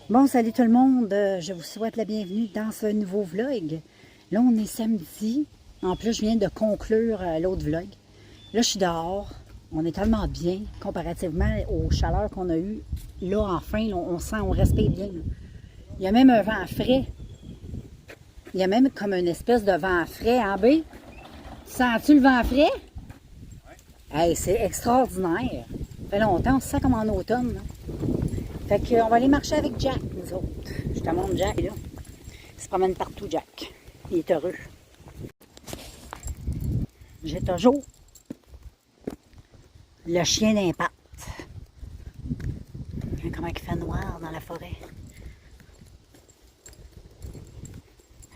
Bon, salut tout le monde, je vous souhaite la bienvenue dans ce nouveau vlog. Là, on est samedi. En plus, je viens de conclure l'autre vlog. Là, je suis dehors. On est tellement bien comparativement aux chaleurs qu'on a eues. Là, enfin, là, on sent, on respire bien. Là. Il y a même un vent frais. Il y a même comme une espèce de vent frais en B. Sens-tu le vent frais? Hey, c'est extraordinaire. Ça fait longtemps, on se sent comme en automne. Là. Fait qu'on va aller marcher avec Jack, nous autres. Je te montre Jack, là. Il se promène partout, Jack. Il est heureux. J'ai toujours le chien d'impact. Comment il fait noir dans la forêt.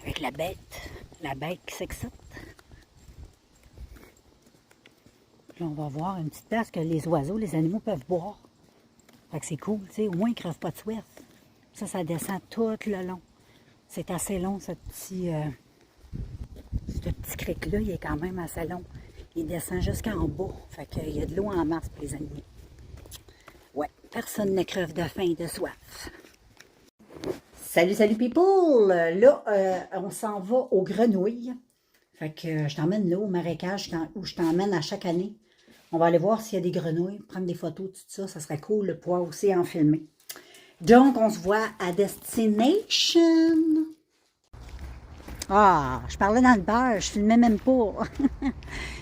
Avec la bête qui s'excite. Là, on va voir une petite place que les oiseaux, les animaux peuvent boire. Fait que c'est cool, tu sais, au moins ils ne crèvent pas de soif. Ça descend tout le long. C'est assez long, ce petit cric-là, il est quand même assez long. Il descend jusqu'en bas. Fait qu'il y a de l'eau en masse pour les animaux. Ouais, personne ne crève de faim et de soif. Salut, salut people! Là, on s'en va aux grenouilles. Fait que je t'emmène là au marécage où je t'emmène à chaque année. On va aller voir s'il y a des grenouilles, prendre des photos, tout ça. Ça serait cool de pouvoir aussi en filmer. Donc, on se voit à Destination. Ah, je parlais dans le beurre, je filmais même pas.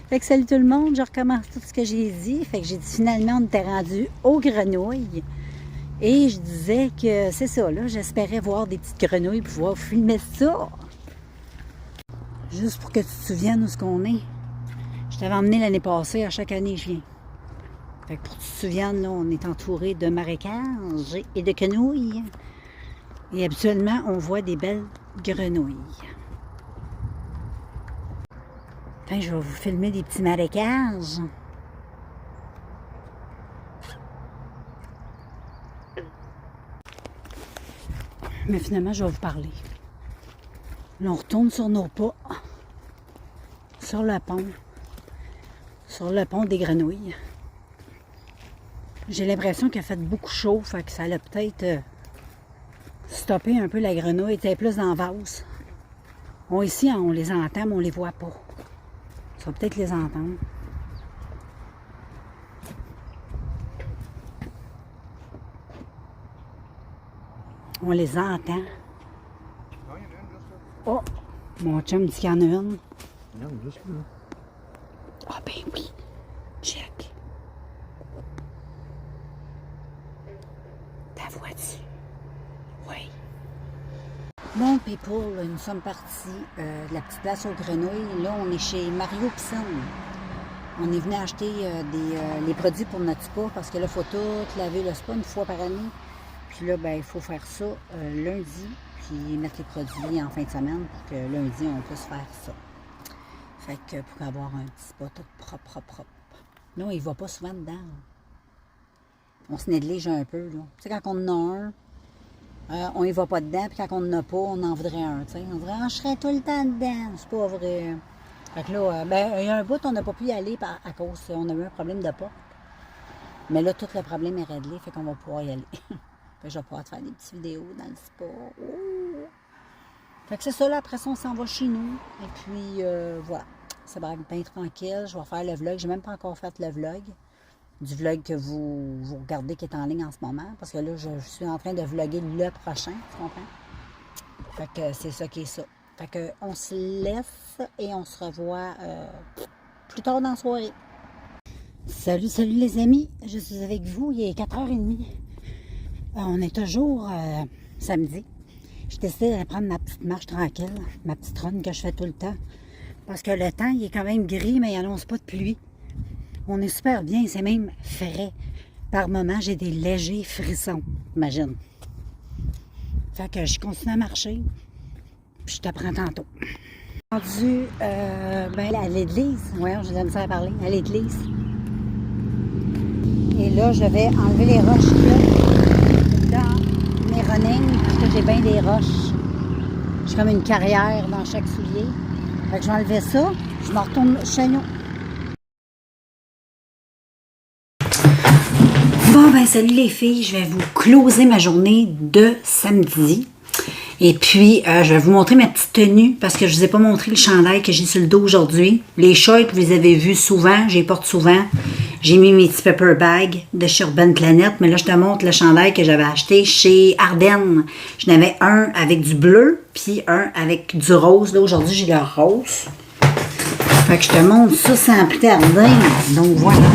Fait que salut tout le monde, je recommence tout ce que j'ai dit. Fait que j'ai dit finalement, on était rendu aux grenouilles. Et je disais que c'est ça, là, j'espérais voir des petites grenouilles pour pouvoir filmer ça. Juste pour que tu te souviennes où ce qu'on est. Je t'avais emmené l'année passée, à chaque année je viens. Fait que pour que tu te souviennes, là, on est entouré de marécages et de quenouilles. Et habituellement, on voit des belles grenouilles. Enfin, je vais vous filmer des petits marécages. Mais finalement, je vais vous parler. Là, on retourne sur nos pas. Sur le pont. Sur le pont des grenouilles. J'ai l'impression qu'il a fait beaucoup chaud, fait que ça a peut-être stoppé un peu la grenouille, était plus dans la vase. Bon, ici, on les entend, mais on les voit pas. Ça va peut-être les entendre. On les entend. Oh, mon chum dit qu'il y en a une. Non, juste là. Ah ben oui, check. Ta vois-tu? Oui. Bon, people, nous sommes partis de la petite place aux grenouilles. Là, on est chez Mario Piscine. On est venu acheter les produits pour notre spa parce que là, il faut tout laver le spa une fois par année. Puis là, ben, il faut faire ça lundi, puis mettre les produits en fin de semaine pour que lundi, on puisse faire ça. Fait que pour avoir un petit spa tout propre. Là, il ne va pas souvent dedans. On se néglige un peu, là. Tu sais, quand on en a un, on y va pas dedans, puis quand on n'en a pas, on en voudrait un, tu sais. On dirait, je serais tout le temps dedans. C'est pas vrai. Fait que là, ben, il y a un bout, on n'a pas pu y aller à cause, on a eu un problème de porte. Mais là, tout le problème est réglé, fait qu'on va pouvoir y aller. Fait que je vais pouvoir te faire des petites vidéos dans le spa. Oh. Fait que c'est ça, là, après ça, on s'en va chez nous. Et puis, voilà. C'est bien tranquille. Je vais faire le vlog. J'ai même pas encore fait le vlog. Du vlog que vous regardez qui est en ligne en ce moment. Parce que là, je suis en train de vlogger le prochain. Tu comprends? Fait que c'est ça qui est ça. Fait que on se laisse et on se revoit plus tard dans la soirée. Salut les amis. Je suis avec vous. Il est 4h30. On est toujours samedi. Je décide de prendre ma petite marche tranquille, ma petite run que je fais tout le temps. Parce que le temps, il est quand même gris, mais il n'annonce pas de pluie. On est super bien, c'est même frais. Par moments, j'ai des légers frissons, imagine. Fait que je continue à marcher, puis je te prends tantôt. Rendu ben, à l'église, ouais, j'ai de la à parler, à l'église. Et là, je vais enlever les roches là, dans mes running, parce que j'ai bien des roches. J'ai comme une carrière dans chaque soulier. Fait que je vais enlever ça, je me retourne chez nous. Bon, Bon, ben salut les filles, je vais vous closer ma journée de samedi. Et puis, je vais vous montrer ma petite tenue parce que je ne vous ai pas montré le chandail que j'ai sur le dos aujourd'hui. Les shorts, vous les avez vus souvent, je les porte souvent. J'ai mis mes petits paper bags de chez Urban Planet, mais là, je te montre le chandail que j'avais acheté chez Ardennes. J'en avais un avec du bleu, puis un avec du rose. Là, aujourd'hui, j'ai le rose. Fait que je te montre ça sans plus tarder. Donc, voilà.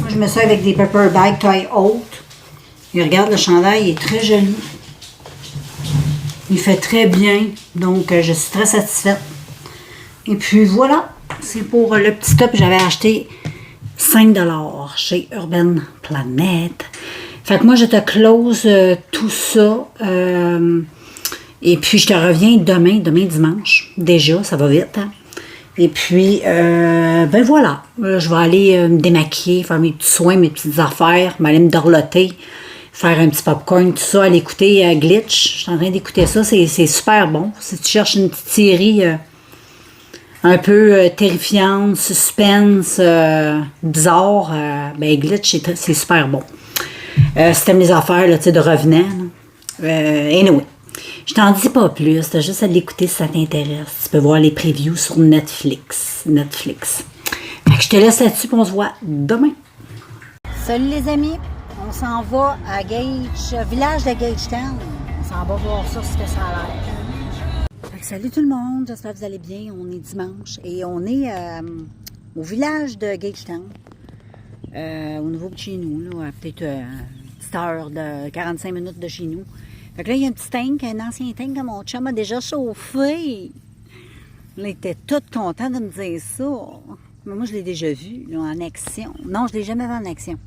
Moi, je me suis avec des paper bags taille haute. Et regarde, le chandail, il est très joli. Il fait très bien, donc je suis très satisfaite. Et puis voilà, c'est pour le petit top que j'avais acheté 5 $ chez Urban Planet. Fait que moi, je te close tout ça. Et puis, je te reviens demain dimanche. Déjà, ça va vite. Hein? Et puis, ben voilà, je vais aller me démaquiller, faire mes petits soins, mes petites affaires, m'aller me dorloter. Faire un petit popcorn, tout ça, aller écouter Glitch. Je suis en train d'écouter ça, c'est super bon. Si tu cherches une petite série un peu terrifiante, suspense, bizarre, ben Glitch, c'est super bon. Si t'aimes les affaires là, de revenants. Anyway, je t'en dis pas plus, t'as juste à l'écouter si ça t'intéresse. Tu peux voir les previews sur Netflix. Fait que je te laisse là-dessus, puis on se voit demain. Salut les amis! On s'en va à village de Gagetown. On s'en va voir ça, ce que ça a l'air. Salut tout le monde, j'espère que vous allez bien. On est dimanche et on est au village de Gagetown. Au niveau de chez nous, là, peut-être une petite heure de 45 minutes de chez nous. Fait que là, il y a un petit tank, un ancien tank que mon chum a déjà chauffé. Là, il était tout content de me dire ça. Mais moi, je l'ai déjà vu là, en action. Non, je ne l'ai jamais vu en action.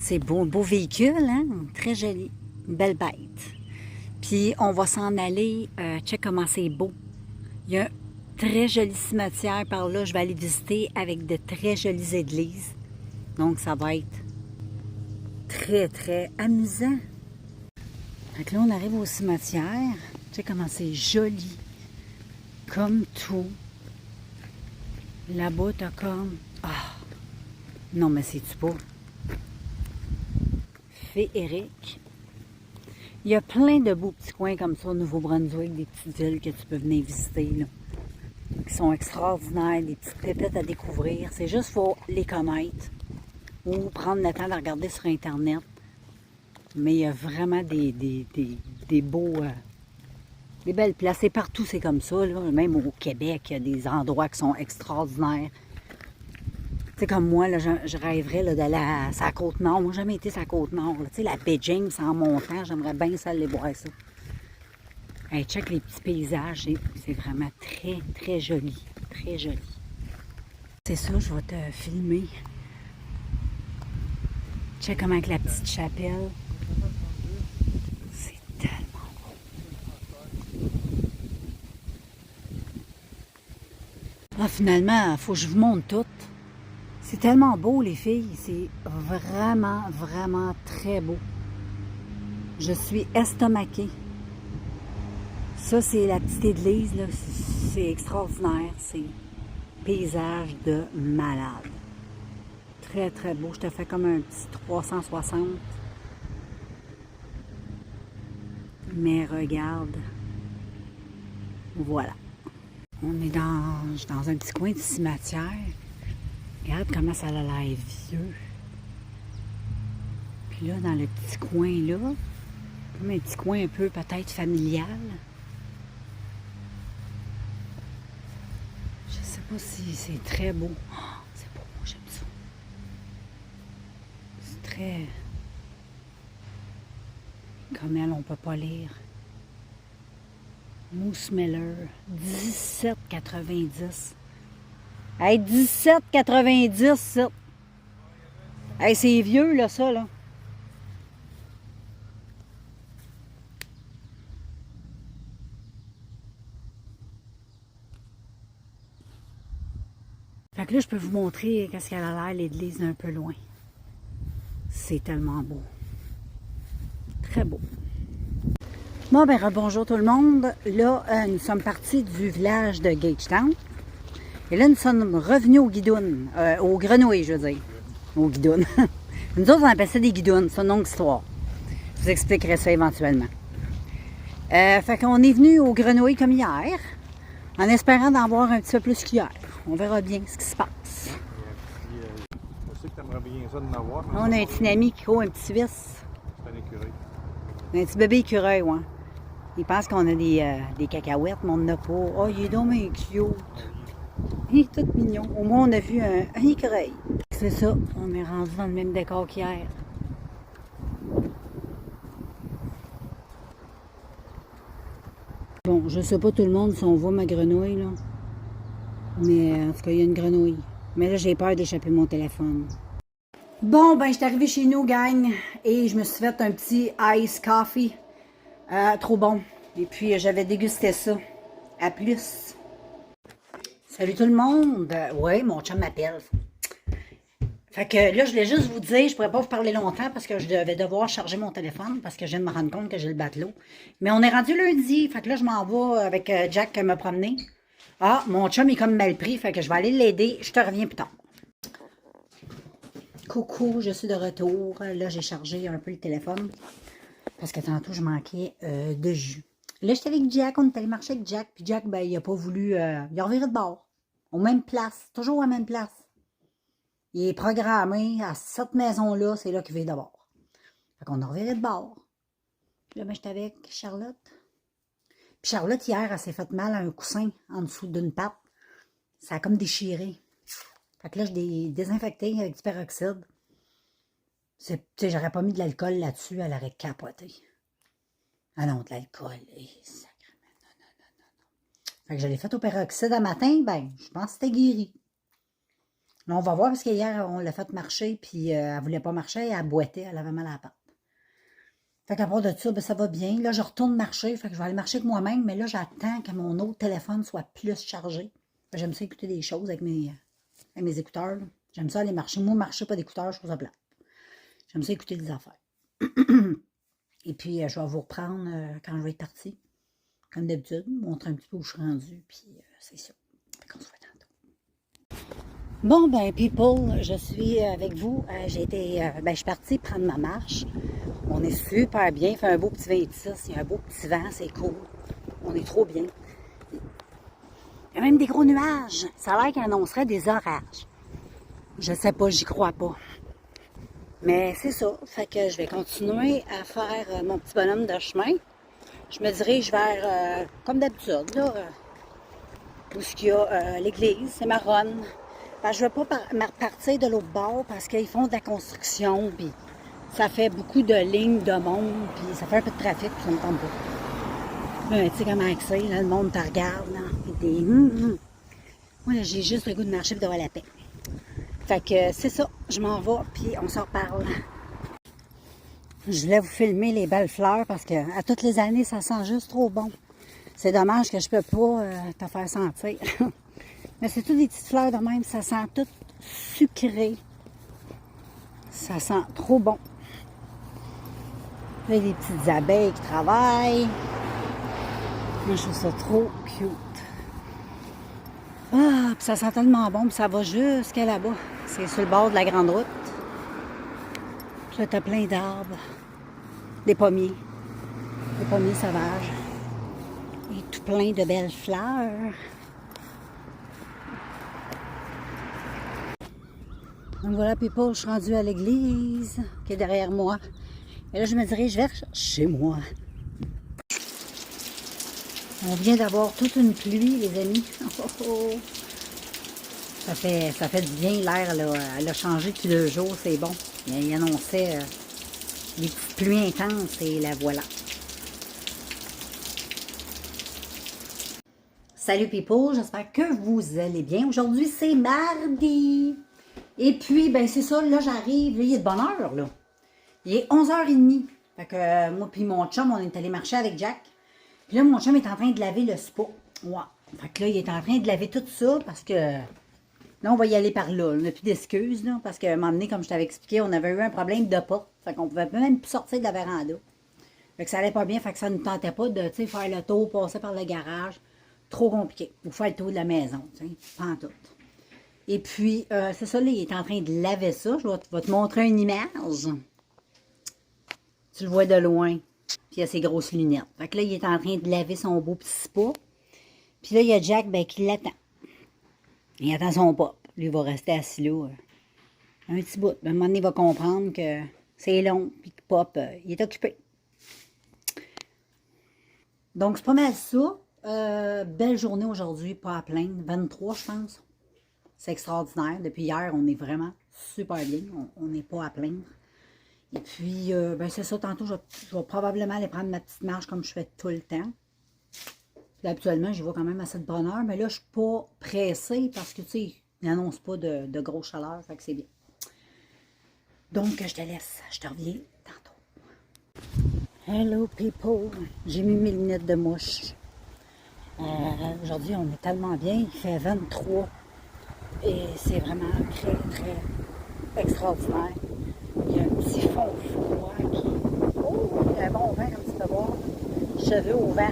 C'est beau, un beau véhicule, hein? Très joli. Une belle bête. Puis, on va s'en aller. Check comment c'est beau. Il y a un très joli cimetière par là. Je vais aller visiter avec de très jolies églises. Donc, ça va être très, très amusant. Fait que là, on arrive au cimetière. Check comment c'est joli. Comme tout. Là-bas, t'as comme... Ah! Non, mais c'est-tu beau? Féerique. Il y a plein de beaux petits coins comme ça au Nouveau-Brunswick, des petites villes que tu peux venir visiter, là, qui sont extraordinaires, des petites pépettes à découvrir. C'est juste qu'il faut les connaître ou prendre le temps de regarder sur Internet. Mais il y a vraiment des beaux... des belles places. Et partout, c'est comme ça, là. Même au Québec, il y a des endroits qui sont extraordinaires. Tu sais, comme moi, là, je rêverais d'aller à la Côte-Nord. Moi, j'ai jamais été sur la Côte-Nord. Tu sais, la baie James en montant, j'aimerais bien ça aller voir ça. Hey, check les petits paysages. C'est vraiment très, très joli. Très joli. C'est ça, je vais te filmer. Check comment avec la petite chapelle. C'est tellement beau. Ah, finalement, il faut que je vous montre tout. C'est tellement beau, les filles. C'est vraiment, vraiment très beau. Je suis estomaquée. Ça, c'est la petite église, là. C'est extraordinaire. C'est paysage de malade. Très, très beau. Je te fais comme un petit 360. Mais regarde. Voilà. On est dans un petit coin de cimetière. Regarde comment ça a l'air vieux. Puis là, dans le petit coin là, comme un petit coin un peu peut-être familial. Je sais pas si c'est très beau. Oh, c'est beau, moi j'aime ça. C'est très... Comme elle, on peut pas lire. Moose Miller, 17,90. Hey, 17,90, ça. Hey, c'est vieux, là, ça, là. Fait que là, je peux vous montrer qu'est-ce qu'elle a l'air, l'église, d'un peu loin. C'est tellement beau. Très beau. Bon, ben, bonjour tout le monde. Là, nous sommes partis du village de Gagetown. Et là, nous sommes revenus au Guidoune, au Grenouille, je veux dire. Au Guidoune. Nous autres, on appelle ça des guidounes. C'est une longue histoire. Je vous expliquerai ça éventuellement. Fait qu'on est venu aux grenouilles comme hier, en espérant d'en voir un petit peu plus qu'hier. On verra bien ce qui se passe. Je sais que tu aimerais bien ça de m'avoir. On a un petit ami qui court un petit suisse. C'est un écureuil. Un petit bébé écureuil, ouais. Il pense qu'on a des cacahuètes, mais on n'en a pas. Oh, il est donc bien cute. Il est tout mignon. Au moins, on a vu un écureuil. C'est ça, on est rendu dans le même décor qu'hier. Bon, je sais pas tout le monde si on voit ma grenouille, là. Mais en tout cas, il y a une grenouille. Mais là, j'ai peur d'échapper mon téléphone. Bon, ben, je suis arrivée chez nous, gang, et je me suis fait un petit ice coffee. Trop bon. Et puis, j'avais dégusté ça. À plus. Salut tout le monde. Oui, mon chum m'appelle. Fait que là, je voulais juste vous dire, je pourrais pas vous parler longtemps parce que je devais devoir charger mon téléphone parce que je viens de me rendre compte que j'ai le batelot. Mais on est rendu lundi. Fait que là, je m'en vais avec Jack me promener. Ah, mon chum est comme mal pris. Fait que je vais aller l'aider. Je te reviens plus tard. Coucou, je suis de retour. Là, j'ai chargé un peu le téléphone parce que tantôt, je manquais de jus. Là, j'étais avec Jack. On est allé marcher avec Jack. Puis Jack, ben, il a pas voulu... il a reviré de bord. Aux mêmes places. Toujours à la même place. Il est programmé à cette maison-là, c'est là qu'il vit d'abord. Fait qu'on a reviré de bord. Puis là, ben, j'étais avec Charlotte. Puis Charlotte, hier, elle s'est fait mal à un coussin en dessous d'une patte. Ça a comme déchiré. Fait que là, je l'ai désinfecté avec du peroxyde. Tu sais, j'aurais pas mis de l'alcool là-dessus, elle aurait capoté. Ah non, de l'alcool. Sacrément. Non. Fait que je l'ai fait au peroxyde un matin, ben, je pense que c'était guéri. Là, on va voir parce qu'hier, on l'a fait marcher, puis elle voulait pas marcher, elle boitait, elle avait mal à la patte. Fait qu'à part de ça, ben, ça va bien. Là, je retourne marcher, fait que je vais aller marcher avec moi-même, mais là, j'attends que mon autre téléphone soit plus chargé. J'aime ça écouter des choses avec mes écouteurs. J'aime ça aller marcher. Moi, marcher pas d'écouteurs, je trouve ça plate. J'aime ça écouter des affaires. Et puis, je vais vous reprendre quand je vais être partie. Comme d'habitude, montrer un petit peu où je suis rendue, puis c'est ça. Fait qu'on se voit tantôt. Bon, ben, people, je suis avec vous. Je suis partie prendre ma marche. On est super bien. Il fait un beau petit 26. Il y a un beau petit vent. C'est cool. On est trop bien. Il y a même des gros nuages. Ça a l'air qu'il annoncerait des orages. Je sais pas, j'y crois pas. Mais c'est ça. Fait que je vais continuer à faire mon petit bonhomme de chemin. Je me dirige vers, comme d'habitude, là, où il y a l'église. C'est Maronne. Ben, je ne veux pas partir de l'autre bord parce qu'ils font de la construction, puis ça fait beaucoup de lignes de monde, puis ça fait un peu de trafic, puis ça me tombe pas. Tu sais comment c'est, là, le monde te regarde, là, puis Moi, j'ai juste le goût de marcher et d'avoir la paix. Fait que c'est ça, je m'en vais, puis on s'en reparle. Je voulais vous filmer les belles fleurs parce que à toutes les années, ça sent juste trop bon. C'est dommage que je peux pas te faire sentir. Mais c'est toutes des petites fleurs de même, ça sent tout sucré. Ça sent trop bon. Là, il y a des petites abeilles qui travaillent. Moi, je trouve ça trop cute. Ah, puis ça sent tellement bon, puis ça va jusqu'à là-bas. C'est sur le bord de la grande route. Puis là, t'as plein d'arbres. Des pommiers sauvages. Et tout plein de belles fleurs. Donc voilà, people, je suis rendue à l'église qui est derrière moi. Et là, je me dirige vers chez moi. On vient d'avoir toute une pluie, les amis. Oh, oh, oh. Ça fait du bien, l'air, elle a changé depuis 2 jours, c'est bon. Il annonçait des petites pluies intenses et la voilà. Salut people, j'espère que vous allez bien. Aujourd'hui, c'est mardi. Et puis, ben c'est ça, là j'arrive, là il est de bonne heure, là. Il est 11h30. Fait que moi puis mon chum, on est allé marcher avec Jack. Puis là, mon chum est en train de laver le spa. Ouais. Fait que là, il est en train de laver tout ça parce que là, on va y aller par là. On n'a plus d'excuses, là, parce qu'à un moment donné, comme je t'avais expliqué, on avait eu un problème de porte. Fait qu'on pouvait même plus sortir de la véranda. Fait que ça allait pas bien, fait que ça ne tentait pas de, tu sais, faire le tour, passer par le garage. Trop compliqué. Ou faire le tour de la maison, tu sais, pas en tout. Et puis, c'est ça, là, il est en train de laver ça. Je vais te montrer une image. Tu le vois de loin. Puis il a ses grosses lunettes. Fait que là, il est en train de laver son beau petit spa. Puis là, il y a Jack, ben, qui l'attend. Il attend son pop. Lui, il va rester assis là. Un petit bout. À un moment donné, il va comprendre que c'est long. Puis que pop, il est occupé. Donc, c'est pas mal ça. Belle journée aujourd'hui, pas à plaindre. 23, je pense. C'est extraordinaire. Depuis hier, on est vraiment super bien. On n'est pas à plaindre. Et puis, ben c'est ça. Tantôt, je vais probablement aller prendre ma petite marche comme je fais tout le temps. Puis, habituellement, j'y vais quand même assez de bonne heure. Mais là, je ne suis pas pressée parce que, tu sais, il n'annonce pas de grosse chaleur. Fait que c'est bien. Donc, je te laisse. Je te reviens tantôt. Hello, people. J'ai mis mes lunettes de mouche. Aujourd'hui, on est tellement bien. Il fait 23. Et c'est vraiment très, très extraordinaire. Il y a un petit fond froid qui... Oh, il y a un bon vent, comme tu peux voir. Cheveux au vent.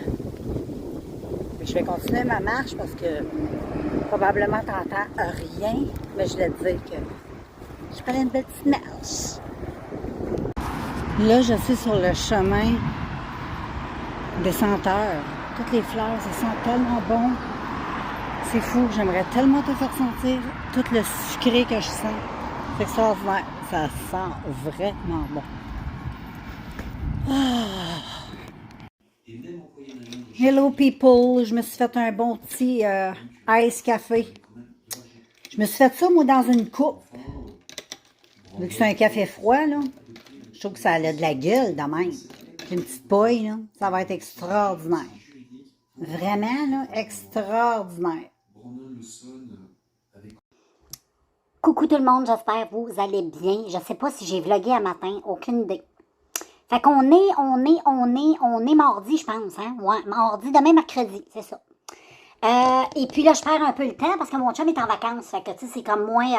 Je vais continuer ma marche parce que probablement tu n'entends rien. Mais je voulais te dire que je prends une petite marche. Là, je suis sur le chemin des senteurs. Toutes les fleurs, ça sent tellement bon. C'est fou, j'aimerais tellement te faire sentir tout le sucré que je sens. C'est extraordinaire. Ça sent vraiment bon. Ah. Hello people, je me suis fait un bon petit ice café. Je me suis fait ça, moi, dans une coupe. Vu que c'est un café froid, là, je trouve que ça a de la gueule de même. Une petite paille, là, ça va être extraordinaire. Vraiment, là, extraordinaire. Coucou tout le monde, j'espère que vous allez bien. Je sais pas si j'ai vlogué un matin, aucune idée. Fait qu'on est mardi, je pense, hein? Ouais, mardi, demain mercredi, c'est ça. Et puis là, je perds un peu le temps parce que mon chum est en vacances. Fait que, tu sais, c'est comme moins...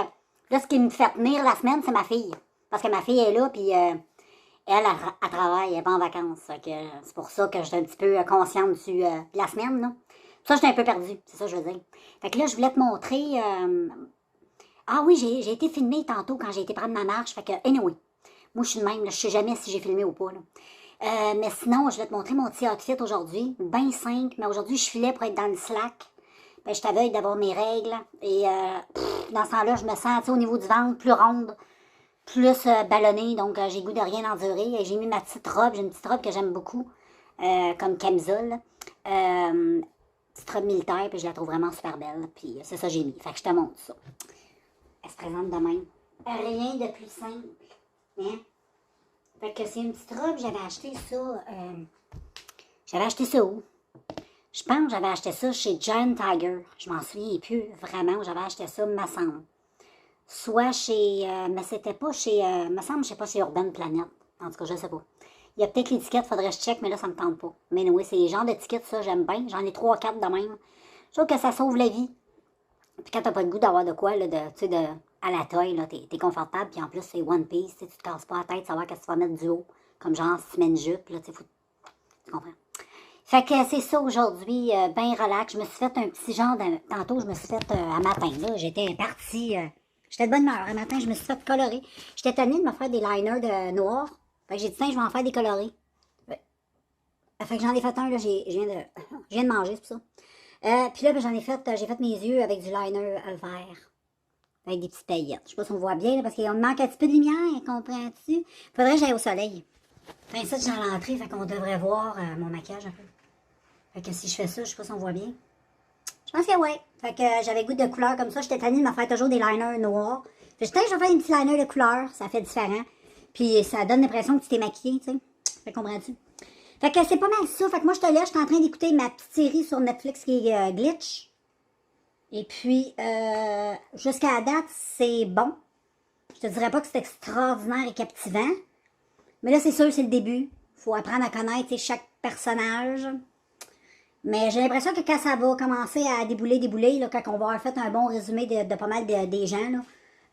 là, ce qui me fait tenir la semaine, c'est ma fille. Parce que ma fille est là, puis elle travaille, elle n'est pas en vacances. Fait que c'est pour ça que je suis un petit peu consciente de la semaine, là. Ça, j'étais un peu perdue, c'est ça que je veux dire. Fait que là, je voulais te montrer... Ah oui, j'ai été filmée tantôt quand j'ai été prendre ma marche. Fait que, anyway, moi, je suis de même. Là, je sais jamais si j'ai filmé ou pas. Là. Mais sinon, je vais te montrer mon petit outfit aujourd'hui. Ben simple, mais aujourd'hui, je filais pour être dans le slack. Ben, je t'aveugle d'avoir mes règles. Et dans ce temps-là, je me sens, tu sais, au niveau du ventre, plus ronde, plus ballonnée. Donc, j'ai goût de rien endurer. Et j'ai mis ma petite robe. J'ai une petite robe que j'aime beaucoup, comme camisole. Petite robe militaire, puis je la trouve vraiment super belle. Puis c'est ça que j'ai mis. Fait que je te montre ça. Elle se présente de même. Rien de plus simple. Hein? Fait que c'est une petite robe, j'avais acheté ça. J'avais acheté ça où? Je pense que j'avais acheté ça chez Giant Tiger. Je m'en souviens plus vraiment où j'avais acheté ça, me semble. Soit chez. Mais c'était pas chez. Me semble, je sais pas, chez Urban Planet. En tout cas, je sais pas. Il y a peut-être l'étiquette, faudrait que je check, mais là, ça me tente pas. Mais oui, c'est les genres d'étiquettes, ça, j'aime bien. J'en ai 3-4 de même. Je trouve que ça sauve la vie. Puis quand t'as pas le goût d'avoir de quoi, là, tu sais, à la taille, là, t'es confortable, puis en plus, c'est one piece, tu te casses pas la tête, savoir qu'est-ce que tu vas mettre du haut, comme genre si tu mets une jupe, là, tu comprends. Fait que c'est ça aujourd'hui, ben relax, je me suis fait un petit genre, tantôt, je me suis fait, un matin, là, j'étais partie, j'étais de bonne humeur, un matin, je me suis fait colorer. J'étais tannée de me faire des liners de noir, fait que j'ai dit, tiens, je vais en faire des colorés. Fait que j'en ai fait un, là, je viens de manger, c'est pour ça. Puis là, ben, j'ai fait mes yeux avec du liner vert. Avec des petites paillettes. Je sais pas si on voit bien, là, parce qu'il me manque un petit peu de lumière, comprends-tu? Faudrait que j'aille au soleil. Enfin, ça, j'ai à l'entrée, fait qu'on devrait voir mon maquillage un peu. Fait que si je fais ça, je sais pas si on voit bien. Je pense que ouais. Fait que j'avais goût de couleur comme ça. J'étais tannée de me faire toujours des liners noirs. Fait que je vais faire des petits liners de couleur. Ça fait différent. Puis ça donne l'impression que tu t'es maquillée, tu sais. Fait comprends-tu? Fait que c'est pas mal ça. Fait que moi, je te laisse. Je suis en train d'écouter ma petite série sur Netflix qui est Glitch. Et puis, jusqu'à la date, c'est bon. Je te dirais pas que c'est extraordinaire et captivant. Mais là, c'est sûr, c'est le début. Faut apprendre à connaître chaque personnage. Mais j'ai l'impression que quand ça va commencer à débouler, là, quand on va avoir fait un bon résumé de pas mal des gens,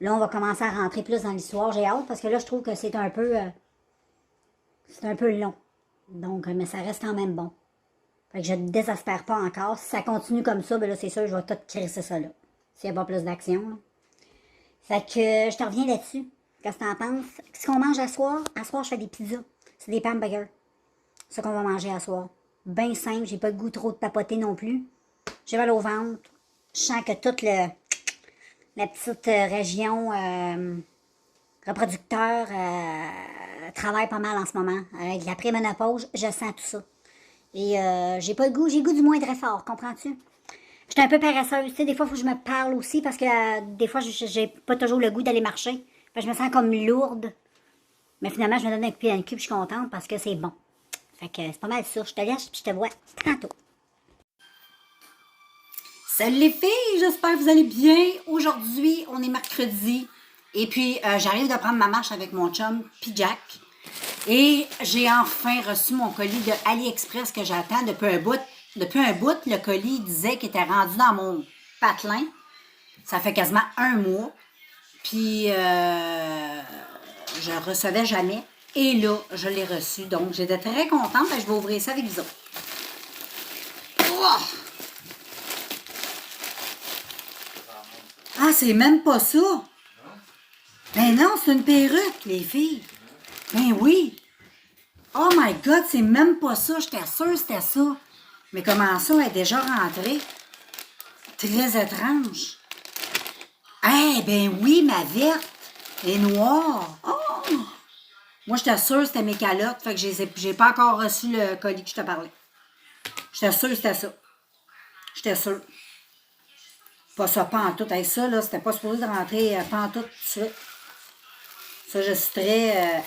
là, on va commencer à rentrer plus dans l'histoire. J'ai hâte parce que là, je trouve que c'est un peu long. Donc, mais ça reste quand même bon. Fait que je ne désespère pas encore. Si ça continue comme ça, ben là, c'est sûr, je vais tout crisser ça là. S'il n'y a pas plus d'action, là. Fait que je te reviens là-dessus. Qu'est-ce que t'en penses? Qu'est-ce qu'on mange à soir? À soir, je fais des pizzas. C'est des hamburgers. C'est ce qu'on va manger à soir. Bien simple, j'ai pas le goût trop de papoter non plus. J'ai mal au ventre. Je sens que toute la petite région reproducteur travaille pas mal en ce moment. Avec la préménopause, je sens tout ça. Et j'ai pas le goût, j'ai le goût du moindre effort, comprends-tu? J'étais un peu paresseuse, tu sais, des fois, il faut que je me parle aussi parce que des fois, j'ai pas toujours le goût d'aller marcher. Fait que je me sens comme lourde. Mais finalement, je me donne un pied dans le cul, puis je suis contente parce que c'est bon. Fait que c'est pas mal ça. Je te laisse, puis je te vois tantôt. Salut les filles, j'espère que vous allez bien. Aujourd'hui, on est mercredi. Et puis, j'arrive de prendre ma marche avec mon chum, puis Jack. Et j'ai enfin reçu mon colis de AliExpress que j'attends depuis un bout. Depuis un bout, le colis disait qu'il était rendu dans mon patelin. Ça fait quasiment un mois. Puis, je ne recevais jamais. Et là, je l'ai reçu. Donc, j'étais très contente. Je vais ouvrir ça avec vous autres. Oh! Ah, c'est même pas ça. Ben non, c'est une perruque, les filles. Ben oui. Oh my God, c'est même pas ça. J'étais sûre que c'était ça. Mais comment ça, elle est déjà rentrée? Très étrange. Eh ben oui, ma verte est noire. Oh! Moi, j'étais sûre que c'était mes calottes. Fait que j'ai pas encore reçu le colis que je te parlais. J'étais sûre que c'était ça. J'étais sûre. Pas ça, pas en tout. Hey, ça, là, c'était pas supposé de rentrer pas en tout de suite. Ça, je suis très...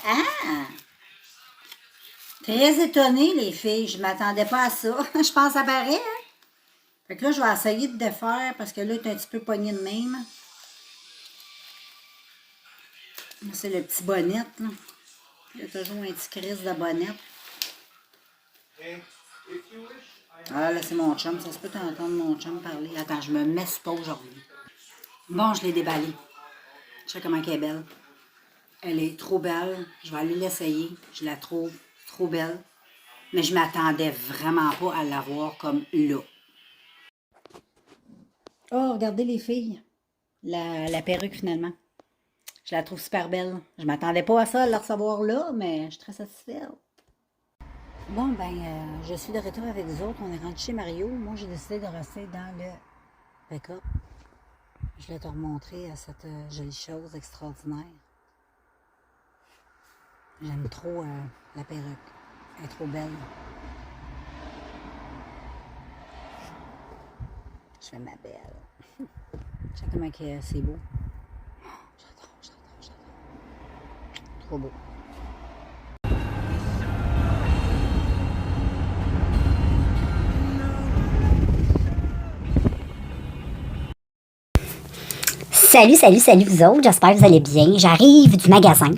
très étonnée, les filles. Je m'attendais pas à ça. Je pense à paraît, hein? Fait que là, je vais essayer de défaire parce que là, il est un petit peu pogné de même. C'est le petit bonnet, là. Il y a toujours un petit crise de bonnet. Ah là, c'est mon chum. Ça se peut t'entendre mon chum parler. Attends, je me mets pas aujourd'hui. Bon, je l'ai déballée. Je sais comment elle est belle. Elle est trop belle. Je vais aller l'essayer. Je la trouve trop belle. Mais je m'attendais vraiment pas à la voir comme là. Oh, regardez les filles. La perruque, finalement. Je la trouve super belle. Je m'attendais pas à ça, à la recevoir là, mais je suis très satisfaite. Bon, ben, je suis de retour avec vous autres. On est rendu chez Mario. Moi, j'ai décidé de rester dans le pick-up. Je vais te remontrer cette jolie chose extraordinaire. J'aime trop la perruque. Elle est trop belle. Je fais ma belle. Je sais comment c'est beau. J'adore. Trop beau. Salut vous autres, j'espère que vous allez bien. J'arrive du magasin.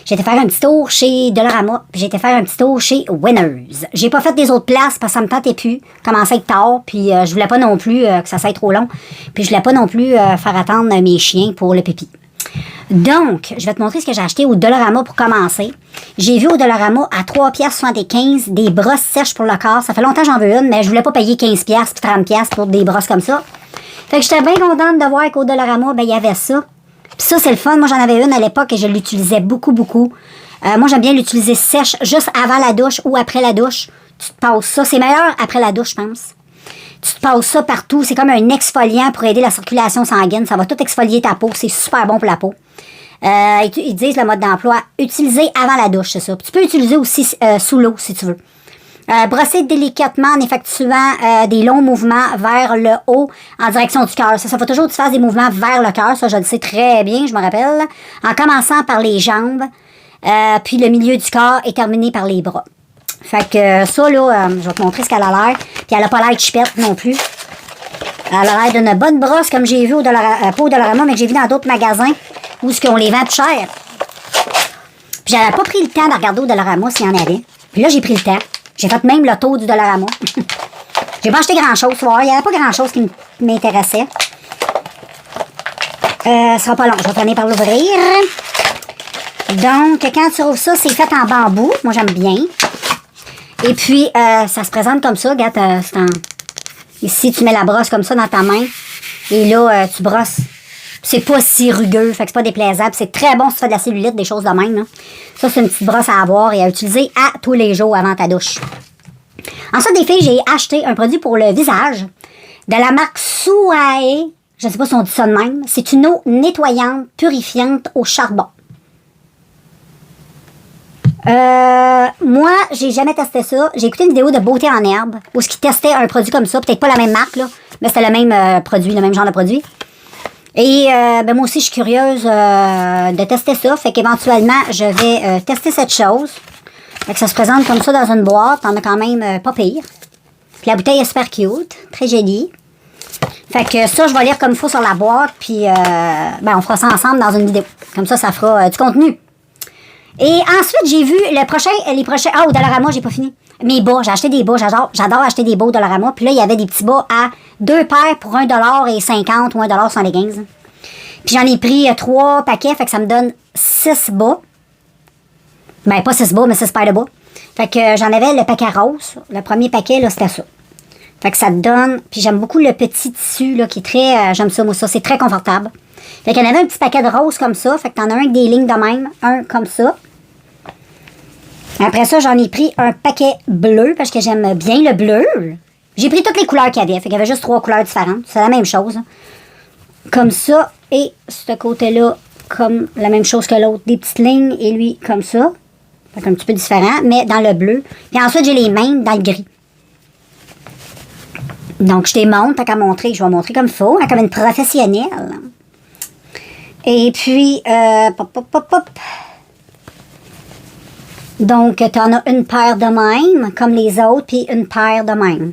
J'ai été faire un petit tour chez Dollarama, puis j'ai été faire un petit tour chez Winners. J'ai pas fait des autres places parce que ça me tentait plus. Commençait à être tard, puis je voulais pas non plus que ça soit trop long. Puis je voulais pas non plus faire attendre mes chiens pour le pipi. Donc, je vais te montrer ce que j'ai acheté au Dollarama pour commencer. J'ai vu au Dollarama à 3,75$ des brosses sèches pour le corps. Ça fait longtemps que j'en veux une, mais je voulais pas payer 15$ puis 30$ pour des brosses comme ça. Fait que j'étais bien contente de voir qu'au Dollarama, ben, il y avait ça. Puis ça, c'est le fun. Moi, j'en avais une à l'époque et je l'utilisais beaucoup. Moi, j'aime bien l'utiliser sèche juste avant la douche ou après la douche. Tu te passes ça. C'est meilleur après la douche, je pense. Tu te passes ça partout. C'est comme un exfoliant pour aider la circulation sanguine. Ça va tout exfolier ta peau. C'est super bon pour la peau. Ils disent le mode d'emploi. Utiliser avant la douche, c'est ça. Puis tu peux utiliser aussi sous l'eau, si tu veux. Brosser délicatement en effectuant des longs mouvements vers le haut en direction du cœur. Ça faut toujours que tu fasses des mouvements vers le cœur. Ça, je le sais très bien, je me rappelle. En commençant par les jambes, puis le milieu du corps est terminé par les bras. Fait que ça, là, je vais te montrer ce qu'elle a l'air. Puis elle n'a pas l'air chipette non plus. Elle a l'air d'une bonne brosse, comme j'ai vu au pas au Dollarama, mais que j'ai vu dans d'autres magasins où on les vend plus cher. Puis j'avais pas pris le temps de regarder au Dollarama s'il y en avait. Puis là, j'ai pris le temps. J'ai fait même le tour du Dollarama. J'ai pas acheté grand-chose ce soir. Il n'y avait pas grand-chose qui m'intéressait. Ça sera pas long. Je vais finir par l'ouvrir. Donc, quand tu ouvres ça, c'est fait en bambou. Moi, j'aime bien. Et puis, ça se présente comme ça. Regarde, ici, tu mets la brosse comme ça dans ta main. Et là, tu brosses c'est pas si rugueux, fait que c'est pas déplaisant. C'est très bon si tu fais de la cellulite, des choses de même. Là. Ça, c'est une petite brosse à avoir et à utiliser à tous les jours avant ta douche. Ensuite, des filles, j'ai acheté un produit pour le visage de la marque Suae. Je sais pas si on dit ça de même. C'est une eau nettoyante, purifiante au charbon. Moi, j'ai jamais testé ça. J'ai écouté une vidéo de Beauté en herbe où ce qui testait un produit comme ça. Peut-être pas la même marque, là, mais c'était le même produit, le même genre de produit. Et ben moi aussi, je suis curieuse de tester ça. Fait qu'éventuellement, je vais tester cette chose. Fait que ça se présente comme ça dans une boîte. T'en as quand même pas pire. Puis la bouteille est super cute. Très jolie. Fait que ça, je vais lire comme il faut sur la boîte. Puis ben, on fera ça ensemble dans une vidéo. Comme ça fera du contenu. Et ensuite, j'ai vu les prochains... Ah, au Dollarama, j'ai pas fini. Mes bas, j'ai acheté des bas. J'adore acheter des bas au Dollarama. Puis là, il y avait des petits bas à 2 paires pour 1,50$ ou 1,75$. Puis j'en ai pris 3 paquets. Fait que ça me donne 6 bas. Ben, pas 6 bas, mais 6 paires de bas. Fait que j'en avais le paquet rose. Le premier paquet, là, c'était ça. Fait que ça te donne... Puis j'aime beaucoup le petit tissu, là, qui est très... j'aime ça, moi, ça. C'est très confortable. Fait qu'il y en avait un petit paquet de rose comme ça. Fait que t'en as un avec des lignes de même. Un comme ça. Après ça, j'en ai pris un paquet bleu parce que j'aime bien le bleu. J'ai pris toutes les couleurs qu'il y avait. Fait qu'il y avait juste 3 couleurs différentes. C'est la même chose. Comme ça. Et ce côté-là, comme la même chose que l'autre. Des petites lignes. Et lui, comme ça. Fait qu'un petit peu différent. Mais dans le bleu. Puis ensuite, j'ai les mêmes dans le gris. Donc, je les montre. Tant qu'à montrer, je vais montrer comme il faut. Comme une professionnelle. Et puis, donc, tu en as une paire de même, comme les autres, puis une paire de même.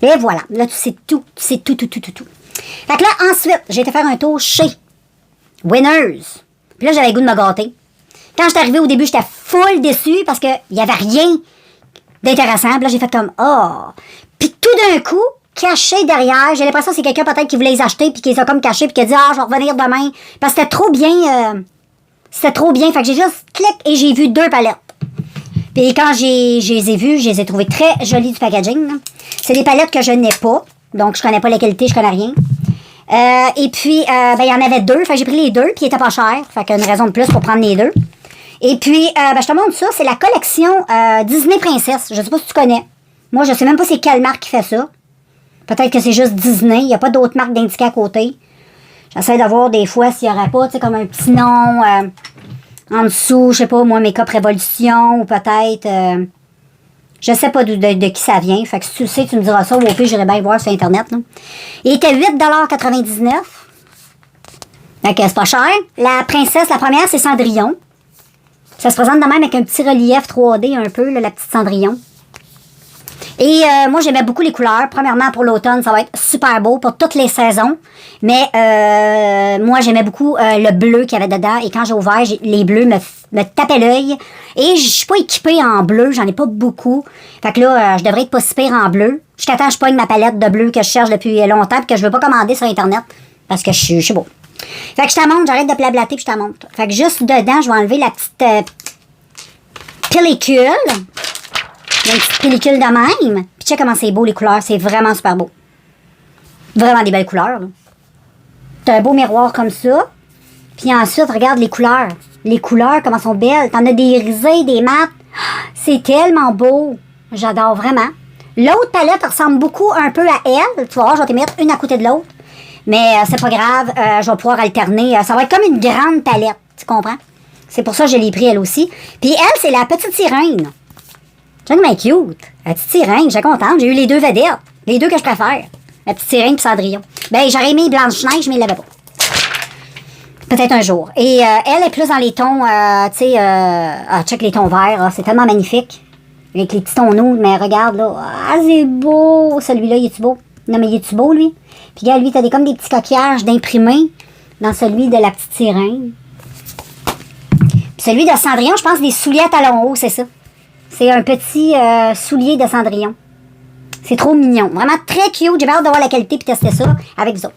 Et voilà. Là, tu sais tout. Fait que là, ensuite, j'ai été faire un tour chez Winners. Puis là, j'avais le goût de me gâter. Quand je suis arrivée au début, j'étais full déçue parce qu'il n'y avait rien d'intéressant. Puis là, j'ai fait comme, oh. Puis tout d'un coup, caché derrière, j'ai l'impression que c'est quelqu'un peut-être qui voulait les acheter, puis qui les a comme cachés, puis qui a dit, ah, je vais revenir demain. Parce que c'était trop bien. C'était trop bien. Fait que j'ai juste clic et j'ai vu 2 palettes. Puis quand je les ai vues, je les ai trouvées très jolies du packaging. C'est des palettes que je n'ai pas. Donc, je connais pas la qualité, je connais rien. Et puis, ben, il y en avait 2. Fait que j'ai pris les 2, puis ils étaient pas chers. Fait qu'une raison de plus pour prendre les 2. Et puis, ben, je te montre ça. C'est la collection Disney Princess. Je sais pas si tu connais. Moi, je sais même pas c'est quelle marque qui fait ça. Peut-être que c'est juste Disney. Il n'y a pas d'autres marques d'indiquer à côté. J'essaie de voir des fois s'il n'y aurait pas, tu sais, comme un petit nom en dessous, je sais pas, moi, Make-up Révolution, ou peut-être, je sais pas de qui ça vient. Fait que si tu le sais, tu me diras ça, ou au pire, j'irai bien voir sur Internet. Là. Il était 8,99$. Fait que c'est pas cher. La princesse, la première, c'est Cendrillon. Ça se présente de même avec un petit relief 3D un peu, là, la petite Cendrillon. Et moi, j'aimais beaucoup les couleurs. Premièrement, pour l'automne, ça va être super beau pour toutes les saisons. Mais moi, j'aimais beaucoup le bleu qu'il y avait dedans. Et quand j'ai ouvert, les bleus me tapaient l'œil. Et je suis pas équipée en bleu. J'en ai pas beaucoup. Fait que là, je devrais être pas si pire en bleu. Jusqu'à temps que je pogne ma palette de bleu que je cherche depuis longtemps et que je veux pas commander sur Internet. Parce que je suis beau. Fait que je t'en montre. J'arrête de blablater puis je t'en montre. Fait que juste dedans, je vais enlever la petite pellicule. Il y a une petite pellicule de même. Puis check comment c'est beau les couleurs. C'est vraiment super beau. Vraiment des belles couleurs. T'as un beau miroir comme ça. Puis ensuite, regarde les couleurs. Les couleurs, comment sont belles. T'en as des irisés, des mats. C'est tellement beau. J'adore vraiment. L'autre palette ressemble beaucoup un peu à elle. Tu vas voir, je vais te mettre une à côté de l'autre. Mais c'est pas grave. Je vais pouvoir alterner. Ça va être comme une grande palette. Tu comprends? C'est pour ça que je l'ai pris elle aussi. Puis elle, c'est la petite sirène. C'est vraiment cute. La petite sirène, je suis contente. J'ai eu les 2 vedettes. Les 2 que je préfère. La petite sirène et Cendrillon. Ben, j'aurais aimé Blanche-Neige, mais il l'avait pas. Peut-être un jour. Et elle est plus dans les tons, tu sais, check les tons verts. C'est tellement magnifique. Avec les petits tons nudes, mais regarde, là. Ah, c'est beau. Celui-là, il est-tu beau? Non, mais il est-tu beau, lui? Puis regarde, lui, t'as comme des petits coquillages d'imprimés dans celui de la petite sirène. Puis celui de Cendrillon, je pense des souliers à talons hauts, c'est ça. C'est un petit soulier de Cendrillon. C'est trop mignon. Vraiment très cute. J'ai hâte de voir la qualité puis tester ça avec vous autres.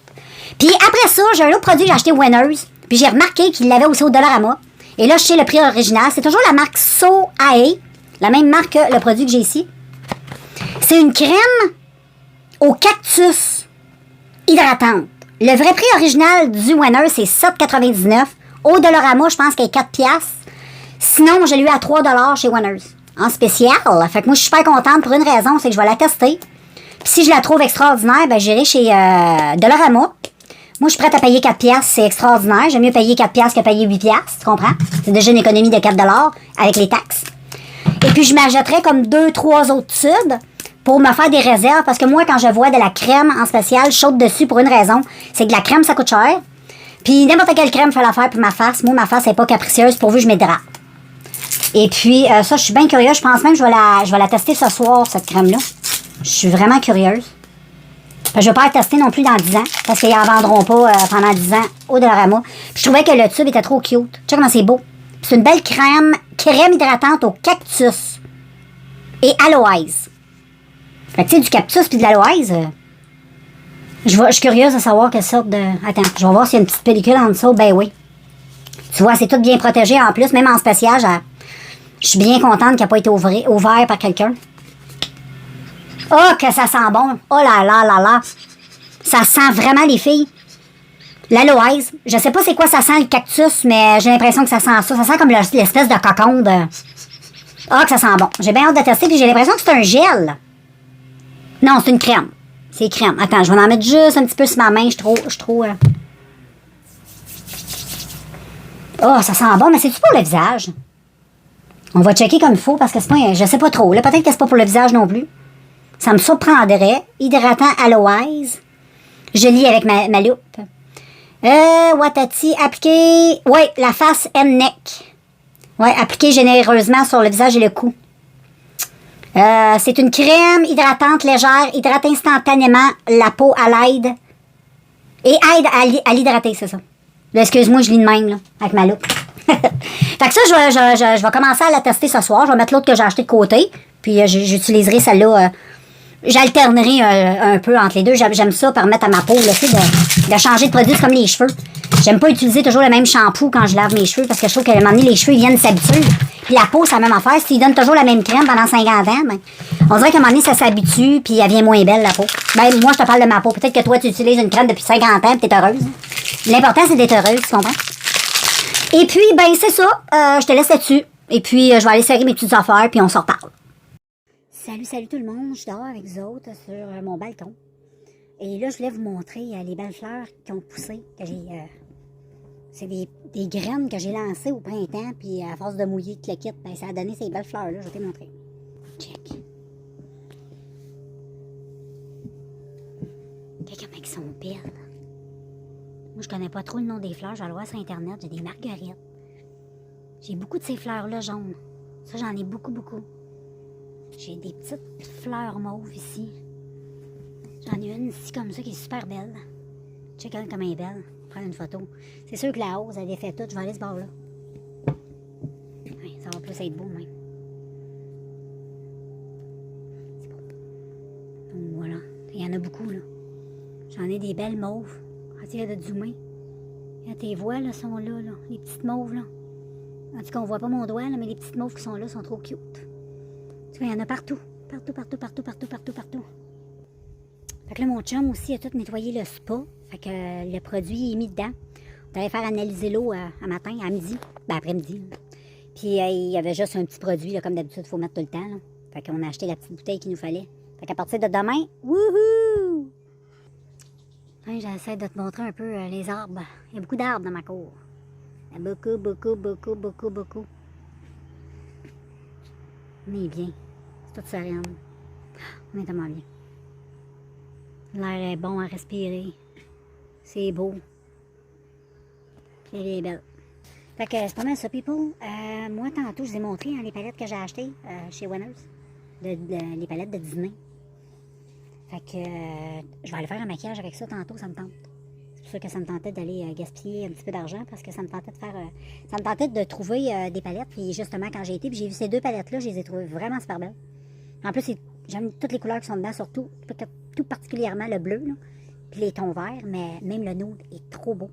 Puis après ça, j'ai un autre produit que j'ai acheté Winners. Puis j'ai remarqué qu'il l'avait aussi au Dollarama. Et là, je sais le prix original. C'est toujours la marque Suae. La même marque que le produit que j'ai ici. C'est une crème au cactus hydratante. Le vrai prix original du Winner, c'est 7,99. Au Dollarama, je pense qu'elle est 4 piastres. Sinon, je l'ai eu à 3 chez Winners. En spécial. Fait que moi, je suis super contente pour une raison, c'est que je vais la tester. Puis si je la trouve extraordinaire, ben j'irai chez Dollarama. Moi, je suis prête à payer 4 piastres, c'est extraordinaire. J'aime mieux payer 4 piastres que payer 8 piastres, tu comprends? C'est déjà une économie de 4 avec les taxes. Et puis, je m'achèterais comme 2-3 autres tubes pour me faire des réserves. Parce que moi, quand je vois de la crème en spécial chaude dessus pour une raison, c'est que la crème, ça coûte cher. Puis, n'importe quelle crème fait l'affaire pour ma face. Moi, ma face n'est pas capricieuse pourvu que je m'hydrate. Et puis, ça, je suis bien curieuse. Je pense même que je vais la tester ce soir, cette crème-là. Je suis vraiment curieuse. Je ne vais pas la tester non plus dans 10 ans, parce qu'ils n'en vendront pas pendant 10 ans au Dollarama. Puis je trouvais que le tube était trop cute. Tu sais comment c'est beau. C'est une belle crème hydratante au cactus et aloès. Fait que tu sais, du cactus puis de l'aloès, je suis curieuse de savoir quelle sorte de... Attends, je vais voir s'il y a une petite pellicule en dessous. Ben oui. Tu vois, c'est tout bien protégé en plus, même en spécial. Je suis bien contente qu'il n'a pas été ouvert par quelqu'un. Oh, que ça sent bon. Oh là là là là. Ça sent vraiment, les filles. L'aloès. Je sais pas c'est quoi ça sent, le cactus, mais j'ai l'impression que ça sent ça. Ça sent comme l'espèce de cocon de... Ah, que ça sent bon. J'ai bien hâte de tester, puis j'ai l'impression que c'est un gel. Non, c'est une crème. C'est crème. Attends, je vais en mettre juste un petit peu sur ma main. Je suis trop... Oh, ça sent bon, mais c'est-tu pour le visage? On va checker comme il faut, parce que c'est pas... Je sais pas trop. Là, peut-être que c'est pas pour le visage non plus. Ça me surprendrait. Hydratant aloès. Je lis avec ma loupe. Watati, appliquer... Oui, la face M-neck. Oui, appliquer généreusement sur le visage et le cou. C'est une crème hydratante légère, hydrate instantanément la peau à l'aide. Et aide à l'hydrater, c'est ça. Là, excuse-moi, je lis de même, là, avec ma loupe. Fait que ça, je vais commencer à la tester ce soir. Je vais mettre l'autre que j'ai acheté de côté. Puis j'utiliserai celle-là. J'alternerai un peu entre les deux. J'aime ça permettre à ma peau là, de changer de produit. C'est comme les cheveux. J'aime pas utiliser toujours le même shampoo quand je lave mes cheveux parce que je trouve qu'à un moment donné, les cheveux ils viennent s'habituer. Puis la peau, c'est la même affaire. Si tu donnes toujours la même crème pendant 50 ans, ben, on dirait qu'à un moment donné, ça s'habitue puis elle vient moins belle, la peau. Ben, moi, je te parle de ma peau. Peut-être que toi, tu utilises une crème depuis 50 ans et t'es heureuse. L'important, c'est d'être heureuse, tu comprends? Et puis, ben, c'est ça. Je te laisse là-dessus. Et puis, je vais aller serrer mes petites affaires puis on s'en reparle. Salut tout le monde, je dors avec vous autres sur mon balcon. Et là, je voulais vous montrer les belles fleurs qui ont poussé, que j'ai... c'est des graines que j'ai lancées au printemps, puis à force de mouiller, que le kit, ben, ça a donné ces belles fleurs-là, je vais te les montrer. Check. Regarde comment elles sont belles. Moi, je connais pas trop le nom des fleurs, je vais aller voir sur Internet, j'ai des marguerites. J'ai beaucoup de ces fleurs-là jaunes. Ça, j'en ai beaucoup. J'ai des petites fleurs mauves ici. J'en ai une ici comme ça qui est super belle. Check comme elle est belle. Prendre une photo. C'est sûr que la hausse, elle est faite toute. Je vais aller ce bord-là. Oui, ça va plus être beau même. C'est beau. Donc voilà. Il y en a beaucoup là. J'en ai des belles mauves. Essaye de zoomer. Là, tes voix là, sont là. Les petites mauves là. En tout cas, on voit pas mon doigt là, mais les petites mauves qui sont là sont trop cute. Tu vois, il y en a partout. Partout. Fait que là, mon chum aussi a tout nettoyé le spa. Fait que le produit est mis dedans. On allait faire analyser l'eau à matin, à midi. Ben, après-midi. Puis il y avait juste un petit produit, là, comme d'habitude, il faut mettre tout le temps. Là. Fait qu'on a acheté la petite bouteille qu'il nous fallait. Fait qu'à partir de demain, wouhou! Ouais, j'essaie de te montrer un peu les arbres. Il y a beaucoup d'arbres dans ma cour. Il y a beaucoup. On est bien. C'est tout sereine. On est tellement bien. L'air est bon à respirer. C'est beau. Elle est belle. Fait que c'est pas mal ça, people. Moi, tantôt, je vous ai montré les palettes que j'ai achetées chez Winners. Les palettes de dîner. Fait que je vais aller faire un maquillage avec ça tantôt, ça me tente. C'est pour ça que ça me tentait d'aller gaspiller un petit peu d'argent parce que ça me tentait de faire... ça me tentait de trouver des palettes. Puis justement, quand j'ai été, puis j'ai vu ces deux palettes-là, je les ai trouvées vraiment super belles. En plus, j'aime toutes les couleurs qui sont dedans, surtout tout particulièrement le bleu, là, puis les tons verts, mais même le nude est trop beau.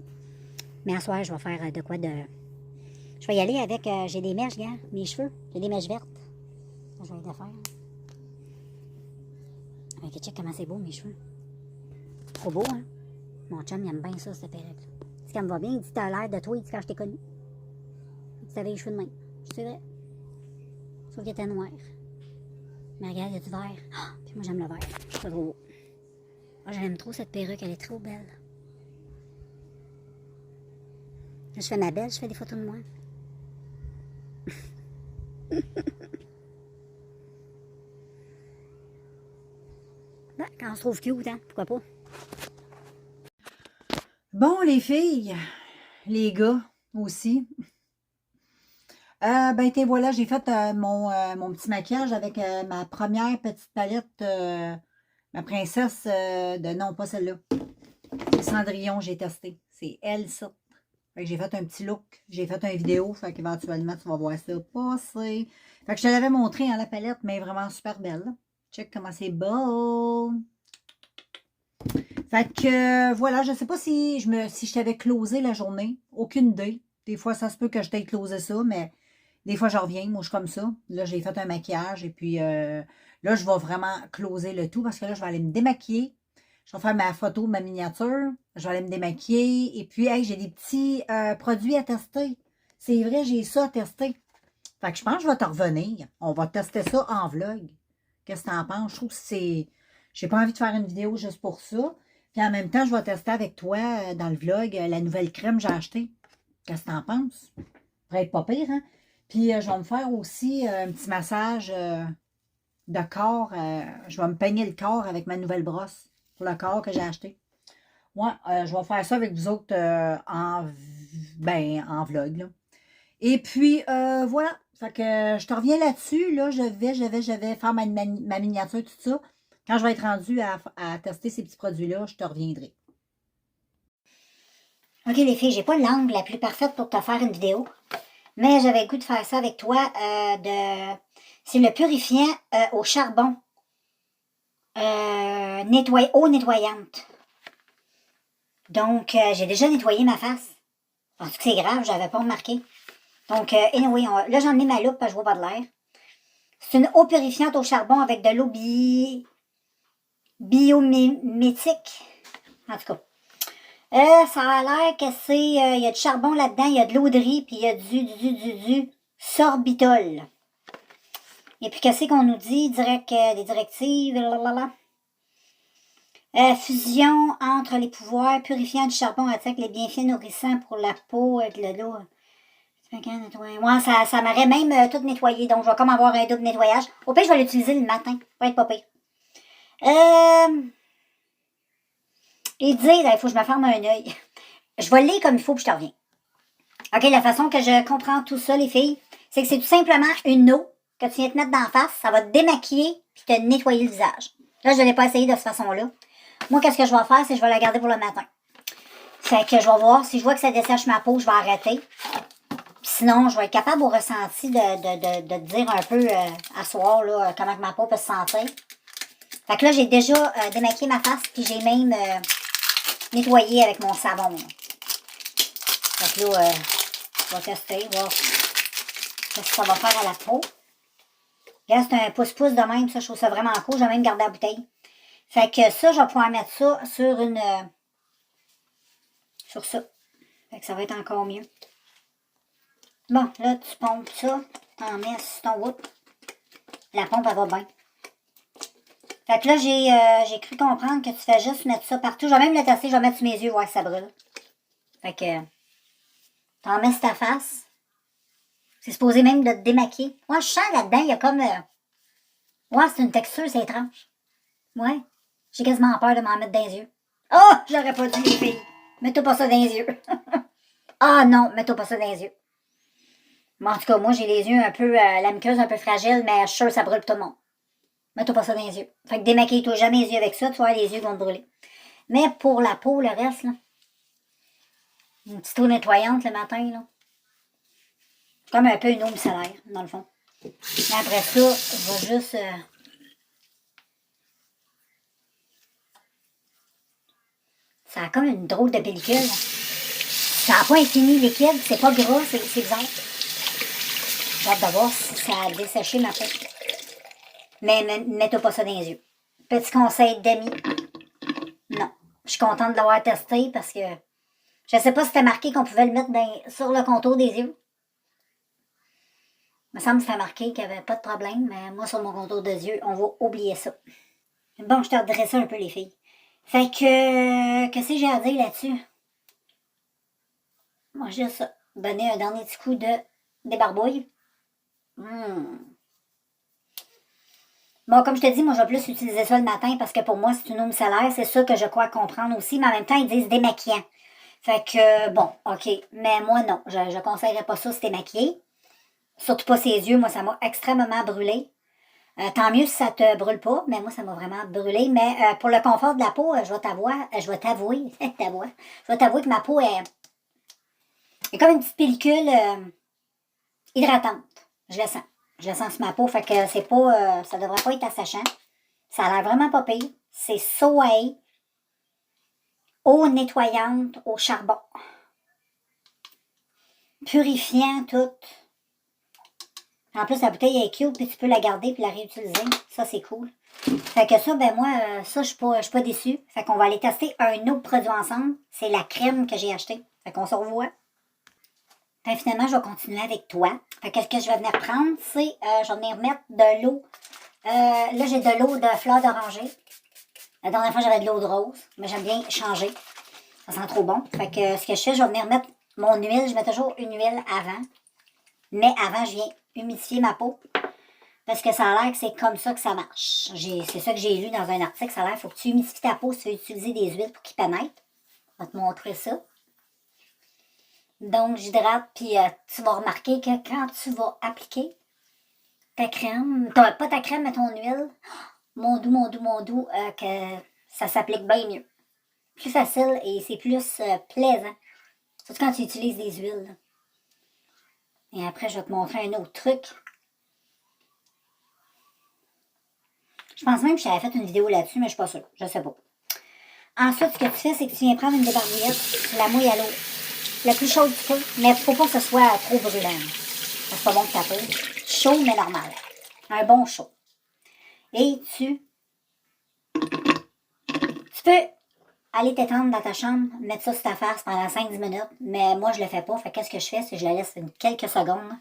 Mais à soir, je vais faire de quoi de... Je vais y aller avec... j'ai des mèches, regarde, mes cheveux. J'ai des mèches vertes. Je vais les faire. Avec check comment c'est beau, mes cheveux. Trop beau, hein? Mon chum, il aime bien ça, cette perruque-là. C'est qu'elle me va bien. Il dit, t'as l'air de toi, il dit, quand je t'ai connu. Il dit, t'avais les cheveux de même. Je dis, c'est vrai. Sauf qu'il était noir. Mais regarde, il y a du vert. Ah! Puis moi, j'aime le vert. C'est trop beau. Ah, j'aime trop cette perruque, elle est trop belle. Là, je fais ma belle, je fais des photos de moi. Ben, quand on se trouve cute, hein, pourquoi pas? Bon, les filles, les gars aussi. Ben, voilà, j'ai fait mon petit maquillage avec ma première petite palette, ma princesse de... Non, pas celle-là. C'est Cendrillon, j'ai testé. C'est elle, ça. Fait que j'ai fait un petit look. J'ai fait une vidéo, fait qu'éventuellement, tu vas voir ça passer. Fait que je te l'avais montré, hein, la palette, mais vraiment super belle. Check comment c'est beau. Fait que, voilà, je sais pas si je t'avais closé la journée. Aucune idée. Des fois, ça se peut que je t'aie closé ça, mais des fois, je reviens. Moi, je suis comme ça. Là, j'ai fait un maquillage et puis là, je vais vraiment closer le tout parce que là, je vais aller me démaquiller. Je vais faire ma photo, ma miniature. Je vais aller me démaquiller. Et puis, hey, j'ai des petits produits à tester. C'est vrai, j'ai ça à tester. Fait que je pense que je vais te revenir. On va tester ça en vlog. Qu'est-ce que tu en penses? Je trouve que c'est... J'ai pas envie de faire une vidéo juste pour ça. Puis en même temps, je vais tester avec toi dans le vlog la nouvelle crème que j'ai achetée. Qu'est-ce que tu en penses? Ça pourrait être pas pire, hein? Puis je vais me faire aussi un petit massage de corps. Je vais me peigner le corps avec ma nouvelle brosse pour le corps que j'ai acheté. Ouais, je vais faire ça avec vous autres en vlog. Là. Et puis, voilà. Fait que je te reviens là-dessus. Là, je vais faire ma miniature, tout ça. Quand je vais être rendue à tester ces petits produits-là, je te reviendrai. Ok, les filles, j'ai pas l'angle la plus parfaite pour te faire une vidéo. Mais j'avais le goût de faire ça avec toi. C'est le purifiant au charbon. Eau nettoyante. Donc, j'ai déjà nettoyé ma face. Parce que c'est grave, j'avais pas remarqué. Donc, anyway, là, j'en ai ma loupe, parce que je vois pas de l'air. C'est une eau purifiante au charbon avec de l'eau biomimétique. En tout cas. Ça a l'air que c'est... Il y a du charbon là-dedans, il y a de l'eau de riz, puis il y a du sorbitol. Et puis, qu'est-ce qu'on nous dit? Des directives, blablabla. Fusion entre les pouvoirs purifiants du charbon attaque les bienfaits nourrissants pour la peau avec le dos. Ouais, ça m'aurait même tout nettoyé. Donc, je vais comme avoir un double nettoyage. Au pire, je vais l'utiliser le matin. Ça va être pas pire. Et dire, il faut que je me ferme un œil. Je vais le lire comme il faut, puis je te reviens. OK, la façon que je comprends tout ça, les filles, c'est que c'est tout simplement une eau que tu viens te mettre dans la face. Ça va te démaquiller, puis te nettoyer le visage. Là, je ne l'ai pas essayé de cette façon-là. Moi, qu'est-ce que je vais faire, c'est que je vais la garder pour le matin. Fait que je vais voir. Si je vois que ça dessèche ma peau, je vais arrêter. Sinon, je vais être capable au ressenti de te dire un peu à soir là, comment que ma peau peut se sentir. Fait que là, j'ai déjà démaquillé ma face, puis j'ai même nettoyé avec mon savon. Là. Fait que là, je vais tester, voir ce que ça va faire à la peau. Regarde, c'est un pouce-pouce de même, ça, je trouve ça vraiment cool. Je vais même garder la bouteille. Fait que ça, je vais pouvoir mettre ça sur une... sur ça. Fait que ça va être encore mieux. Bon, là, tu pompes ça. T'en mets sur ton whoop. La pompe, elle va bien. Fait que là, j'ai cru comprendre que tu fais juste mettre ça partout. Je vais même le tester, je vais mettre sur mes yeux, voir si ça brûle. Fait que... t'en mets sur ta face. C'est supposé même de te démaquiller. Moi, je sens là-dedans, il y a comme... ouais, c'est une texture, c'est étrange. Ouais. J'ai quasiment peur de m'en mettre dans les yeux. Oh! J'aurais pas dit, les filles. Mets-toi pas ça dans les yeux. Ah non, mets-toi pas ça dans les yeux. Mais en tout cas, moi, j'ai les yeux un peu... la muqueuse un peu fragile, mais je suis sûre que ça brûle tout le monde. Mets-toi pas ça dans les yeux. Fait que démaquille-toi jamais les yeux avec ça, tu vois, les yeux vont te brûler. Mais pour la peau, le reste, là... une petite eau nettoyante le matin, là. Comme un peu une eau micellaire, dans le fond. Mais après ça, je vais juste... ça a comme une drôle de pellicule. Ça n'a pas infini liquide, c'est pas gras, c'est bizarre. J'ai hâte de voir si ça a desséché ma peau. Mais mets-toi pas ça dans les yeux. Petit conseil d'amis. Non. Je suis contente de l'avoir testé parce que je ne sais pas si c'était marqué qu'on pouvait le mettre sur le contour des yeux. Il me semble que c'était marqué qu'il n'y avait pas de problème, mais moi, sur mon contour des yeux, on va oublier ça. Bon, je te redresse un peu, les filles. Fait que, qu'est-ce que j'ai à dire là-dessus? Moi, juste ça. Donner un dernier petit coup de débarbouille. Bon, comme je te dis, moi, je vais plus utiliser ça le matin parce que pour moi, c'est une eau micellaire. C'est ça que je crois comprendre aussi. Mais en même temps, ils disent démaquillant. Fait que, bon, OK. Mais moi, non. Je ne conseillerais pas ça si t'es maquillée. Surtout pas ses yeux. Moi, ça m'a extrêmement brûlé. Tant mieux si ça te brûle pas. Mais moi, ça m'a vraiment brûlé. Mais pour le confort de la peau, je vais t'avouer que ma peau est comme une petite pellicule hydratante. Je le sens. Je le sens sur ma peau. Fait que c'est pas. Ça devrait pas être assachant. Ça a l'air vraiment pas pire. C'est soleil. Eau nettoyante au charbon. Purifiant tout. En plus, la bouteille est cute, puis tu peux la garder puis la réutiliser. Ça, c'est cool. Fait que ça, ben moi, ça, je suis pas déçue. Fait qu'on va aller tester un autre produit ensemble. C'est la crème que j'ai achetée. Fait qu'on se revoit. Puis finalement, je vais continuer avec toi. Fait que ce que je vais venir prendre, c'est, je vais venir mettre de l'eau. Là, j'ai de l'eau de fleur d'oranger. La dernière fois, j'avais de l'eau de rose. Mais j'aime bien changer. Ça sent trop bon. Fait que ce que je fais, je vais venir mettre mon huile. Je mets toujours une huile avant. Mais avant, je viens humidifier ma peau. Parce que ça a l'air que c'est comme ça que ça marche. C'est ça que j'ai lu dans un article. Ça a l'air qu'il faut que tu humidifies ta peau si tu veux utiliser des huiles pour qu'ils pénètrent. Je vais te montrer ça. Donc, j'hydrate, puis tu vas remarquer que quand tu vas appliquer ta crème, pas ta crème, mais ton huile, mon doux, que ça s'applique bien mieux. Plus facile et c'est plus plaisant. Surtout quand tu utilises des huiles. Là. Et après, je vais te montrer un autre truc. Je pense même que j'avais fait une vidéo là-dessus, mais je suis pas sûre. Je sais pas. Ensuite, ce que tu fais, c'est que tu viens prendre une débarbouillette, tu la mouilles à l'eau. La plus chaude tu peux, mais il ne faut pas que ce soit trop brûlant. C'est pas bon que ta peau. Chaud, mais normal. Un bon chaud. Et tu peux aller t'étendre dans ta chambre, mettre ça sur ta face pendant 5-10 minutes, mais moi, je le fais pas. Fait qu'est-ce que je fais, c'est que je la laisse quelques secondes.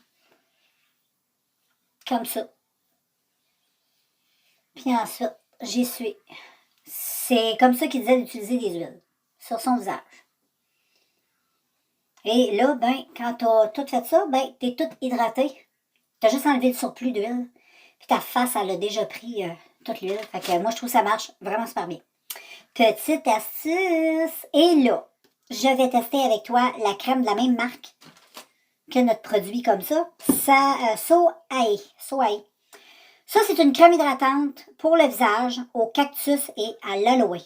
Comme ça. Puis ensuite, j'essuie. C'est comme ça qu'il disait d'utiliser des huiles sur son visage. Et là, ben, quand t'as tout fait ça, ben, t'es toute hydratée. T'as juste enlevé le surplus d'huile. Puis ta face, elle a déjà pris toute l'huile. Fait que moi, je trouve que ça marche vraiment super bien. Petite astuce. Et là, je vais tester avec toi la crème de la même marque que notre produit comme ça. Soae. Ça, c'est une crème hydratante pour le visage au cactus et à l'aloe.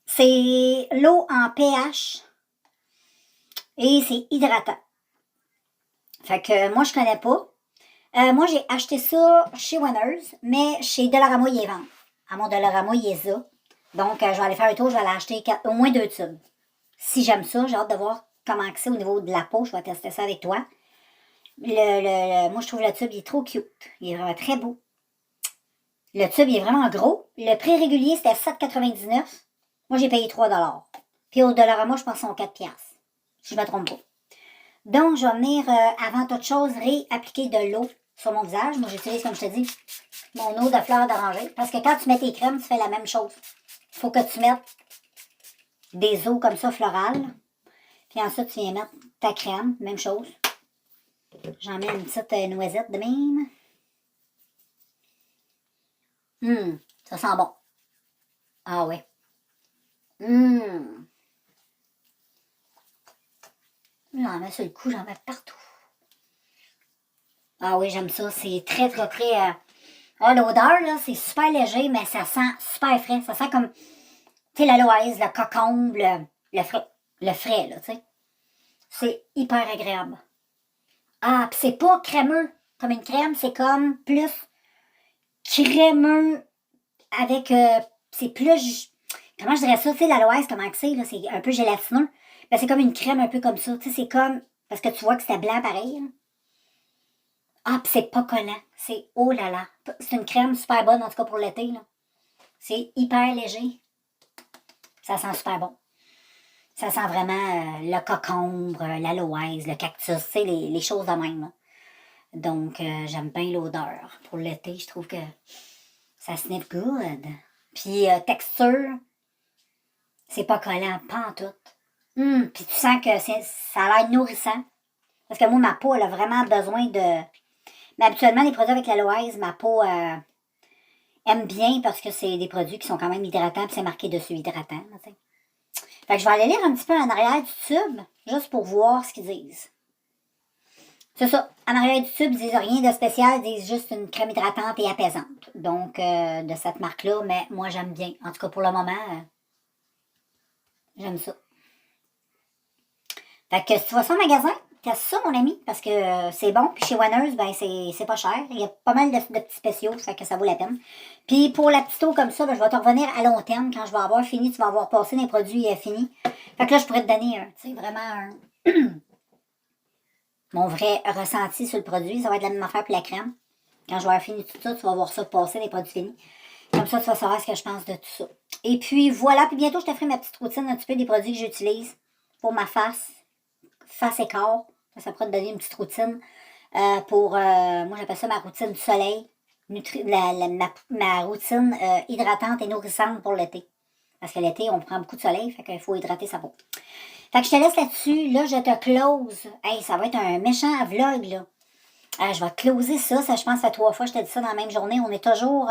C'est l'eau en pH et c'est hydratant. Fait que moi, je connais pas. Moi, j'ai acheté ça chez Winners, mais chez Dollarama, ils les vendent. À mon Dollarama, ils les ont. Donc, je vais aller faire un tour, je vais aller acheter au moins 2 tubes. Si j'aime ça, j'ai hâte de voir comment c'est au niveau de la peau. Je vais tester ça avec toi. Moi, je trouve le tube, il est trop cute. Il est vraiment très beau. Le tube, il est vraiment gros. Le prix régulier, c'était 7,99 $. Moi, j'ai payé 3 $. Puis au Dollarama, je pense qu'ils sont 4 $. Si je ne me trompe pas. Donc, je vais venir, avant toute chose, réappliquer de l'eau sur mon visage. Moi, j'utilise, comme je te dis, mon eau de fleur d'oranger. Parce que quand tu mets tes crèmes, tu fais la même chose. Il faut que tu mettes des eaux comme ça, florales. Puis ensuite, tu viens mettre ta crème. Même chose. J'en mets une petite noisette de même. Ça sent bon. Ah ouais. J'en mets sur le cou, j'en mets partout. Ah oui, j'aime ça. C'est très, très, très... l'odeur, là, c'est super léger, mais ça sent super frais. Ça sent comme, tu sais, l'aloès, le cocombe, le frais. Le frais, là, tu sais. C'est hyper agréable. Ah, pis c'est pas crémeux comme une crème, c'est comme plus crémeux avec... c'est plus... Comment je dirais ça? Tu sais, l'aloès, comment que c'est, là? C'est un peu gélatineux. Ben, c'est comme une crème un peu comme ça. Tu sais, c'est comme... Parce que tu vois que c'était blanc pareil, là. Ah, pis c'est pas collant. C'est... Oh là là. C'est une crème super bonne, en tout cas pour l'été, là. C'est hyper léger. Ça sent super bon. Ça sent vraiment le cocombre, l'aloès, le cactus, tu sais, les choses de même. Là. Donc, j'aime bien l'odeur. Pour l'été, je trouve que ça sniff good. Puis, texture, c'est pas collant, pas en tout. Puis tu sens que ça a l'air nourrissant. Parce que moi, ma peau, elle a vraiment besoin de... Mais habituellement, les produits avec l'aloès, ma peau aime bien parce que c'est des produits qui sont quand même hydratants, puis c'est marqué dessus hydratant. T'sais. Fait que je vais aller lire un petit peu en arrière du tube, juste pour voir ce qu'ils disent. C'est ça. En arrière du tube, ils disent rien de spécial, ils disent juste une crème hydratante et apaisante. Donc, de cette marque-là, mais moi, j'aime bien. En tout cas, pour le moment, j'aime ça. Fait que si tu vas ça au magasin, teste ça, mon ami, parce que c'est bon. Puis chez Winners, ben c'est pas cher. Il y a pas mal de petits spéciaux, fait que ça vaut la peine. Puis pour la petite eau comme ça, ben, je vais te revenir à long terme. Quand je vais avoir fini, tu vas avoir passé des produits finis. Fait que là, je pourrais te donner vraiment mon vrai ressenti sur le produit. Ça va être la même affaire pour la crème. Quand je vais avoir fini tout ça, tu vas voir ça passer, des produits finis. Comme ça, tu vas savoir ce que je pense de tout ça. Et puis voilà, puis bientôt, je te ferai ma petite routine un petit peu des produits que j'utilise pour ma face et corps. Ça pourrait te donner une petite routine pour, moi j'appelle ça ma routine du soleil, ma routine hydratante et nourrissante pour l'été. Parce que l'été, on prend beaucoup de soleil, fait qu'il faut hydrater sa peau. Fait que je te laisse là-dessus. Là, je te close. Hey, ça va être un méchant vlog, là. Je vais te closer ça. Ça, je pense, ça fait 3 fois que je te dis ça dans la même journée. On est toujours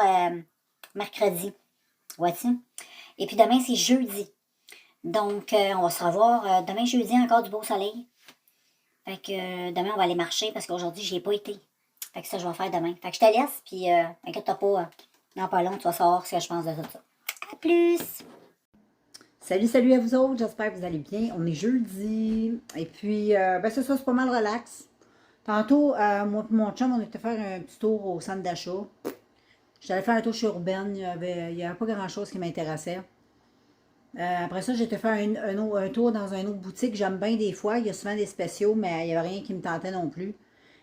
mercredi. Vois-tu? Et puis demain, c'est jeudi. Donc, on va se revoir demain jeudi, encore du beau soleil. Fait que demain, on va aller marcher parce qu'aujourd'hui, j'y ai pas été. Fait que ça, je vais faire demain. Fait que je te laisse, puis inquiète-toi pas, dans pas long, tu vas savoir ce que je pense de tout ça. À plus! Salut à vous autres, j'espère que vous allez bien. On est jeudi, et puis, ben c'est ça, c'est pas mal relax. Tantôt, moi et mon chum, on était faire un petit tour au centre d'achat. J'allais faire un tour chez Urbaine, il y avait pas grand-chose qui m'intéressait. Après ça, j'ai été faire un tour dans une autre boutique. J'aime bien des fois. Il y a souvent des spéciaux, mais il n'y avait rien qui me tentait non plus.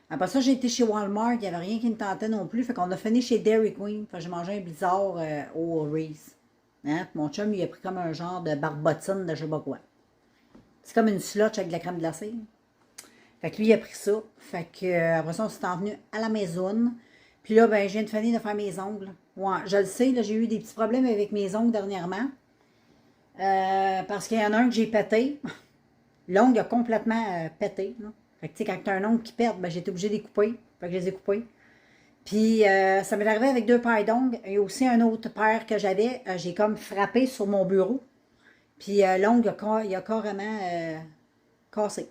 Après ça, j'ai été chez Walmart. Il n'y avait rien qui me tentait non plus. Fait qu'on a fini chez Dairy Queen. Fait que j'ai mangé un blizzard au Reese. Hein? Mon chum, il a pris comme un genre de barbotine de je sais pas quoi. C'est comme une slotch avec de la crème glacée. Fait que lui, il a pris ça. Fait que après ça, on s'est envenu à la maison. Puis là, ben, je viens de finir de faire mes ongles. Ouais, je le sais, là, j'ai eu des petits problèmes avec mes ongles dernièrement. Parce qu'il y en a un que j'ai pété. L'ongle a complètement pété. Là. Fait que tu sais, quand tu as un ongle qui pète, ben, j'ai été obligée de les couper. Fait que je les ai coupés. Puis ça m'est arrivé avec 2 paires d'ongles. Et aussi un autre paire que j'avais. J'ai comme frappé sur mon bureau. Puis l'ongle, il a carrément cassé.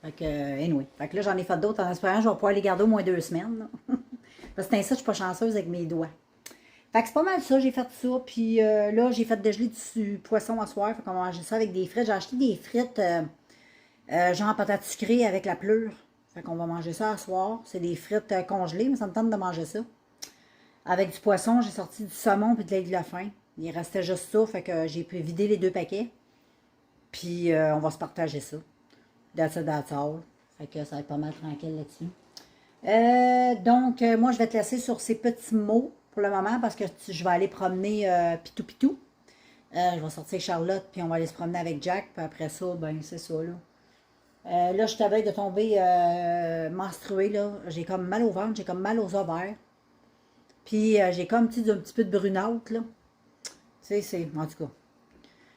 Fait que, anyway. Fait que là, j'en ai fait d'autres en espérant que je vais pouvoir les garder au moins 2 semaines. Parce que c'est ainsi, je suis pas chanceuse avec mes doigts. Fait que c'est pas mal ça, j'ai fait ça. Puis là, j'ai fait dégeler du poisson à soir. Fait qu'on va manger ça avec des frites. J'ai acheté des frites genre patates sucrées avec la pleure. Fait qu'on va manger ça à soir. C'est des frites congelées, mais ça me tente de manger ça. Avec du poisson, j'ai sorti du saumon et de l'aigle de fin. Il restait juste ça. Fait que j'ai pu vider les 2 paquets. Puis on va se partager ça. That's all. Fait que ça va être pas mal tranquille là-dessus. Donc, moi, je vais te laisser sur ces petits mots pour le moment parce que je vais aller promener Pitou. Je vais sortir Charlotte, puis on va aller se promener avec Jack. Puis après ça, ben c'est ça, là. Là, je t'avais de tomber menstruée, là. J'ai comme mal au ventre, j'ai comme mal aux ovaires. Puis j'ai comme un petit peu de brunâtre, là. Tu sais, c'est... En tout cas,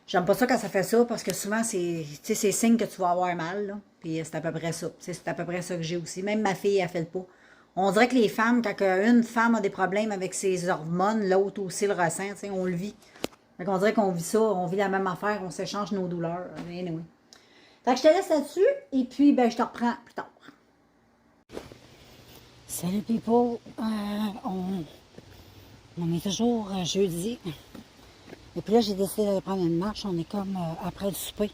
j'aime pas ça quand ça fait ça parce que souvent, c'est signe que tu vas avoir mal, là. Puis c'est à peu près ça. C'est à peu près ça que j'ai aussi. Même ma fille, elle fait le pas. On dirait que les femmes, quand une femme a des problèmes avec ses hormones, l'autre aussi le ressent, on le vit. Fait qu'on dirait qu'on vit ça, on vit la même affaire, on s'échange nos douleurs. Anyway. Fait que je te laisse là-dessus, et puis ben, je te reprends plus tard. Salut people, on est toujours jeudi. Et puis là, j'ai décidé d'aller prendre une marche, on est comme après le souper.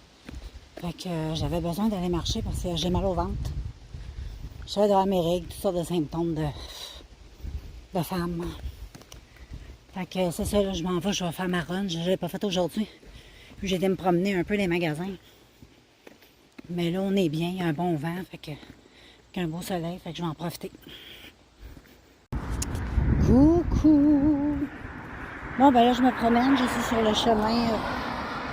Fait que j'avais besoin d'aller marcher parce que j'ai mal au ventre. J'avais devant mes règles, toutes sortes de symptômes de femmes. Fait que c'est ça, là, je m'en vais, je vais faire ma run. Je ne l'ai pas fait aujourd'hui. Puis j'ai été me promener un peu les magasins. Mais là, on est bien, il y a un bon vent, fait que un beau soleil, fait que je vais en profiter. Coucou! Bon, ben là, je me promène, je suis sur le chemin.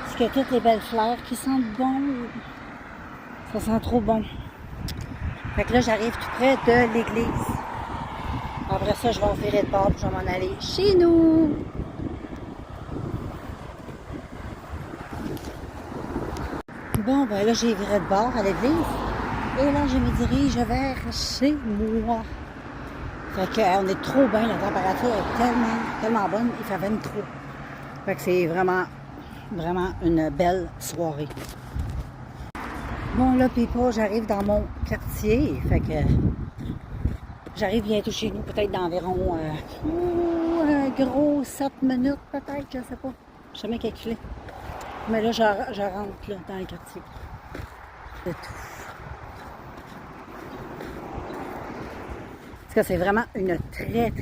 Parce que toutes les belles fleurs qui sentent bon. Ça sent trop bon. Fait que là, j'arrive tout près de l'église. Après ça, je vais virer de bord puis je vais m'en aller chez nous. Bon, ben là, j'ai viré de bord à l'église. Et là, je me dirige vers chez moi. Fait qu'on est trop bien, la température est tellement bonne, il fait 23. Fait que c'est vraiment une belle soirée. Bon, là, people, j'arrive dans mon quartier. Fait que j'arrive bientôt chez nous, peut-être d'environ un gros 7 minutes, peut-être, je sais pas. Je sais jamais calculer. Mais là, je rentre là, dans le quartier. C'est tout. Parce que c'est vraiment une très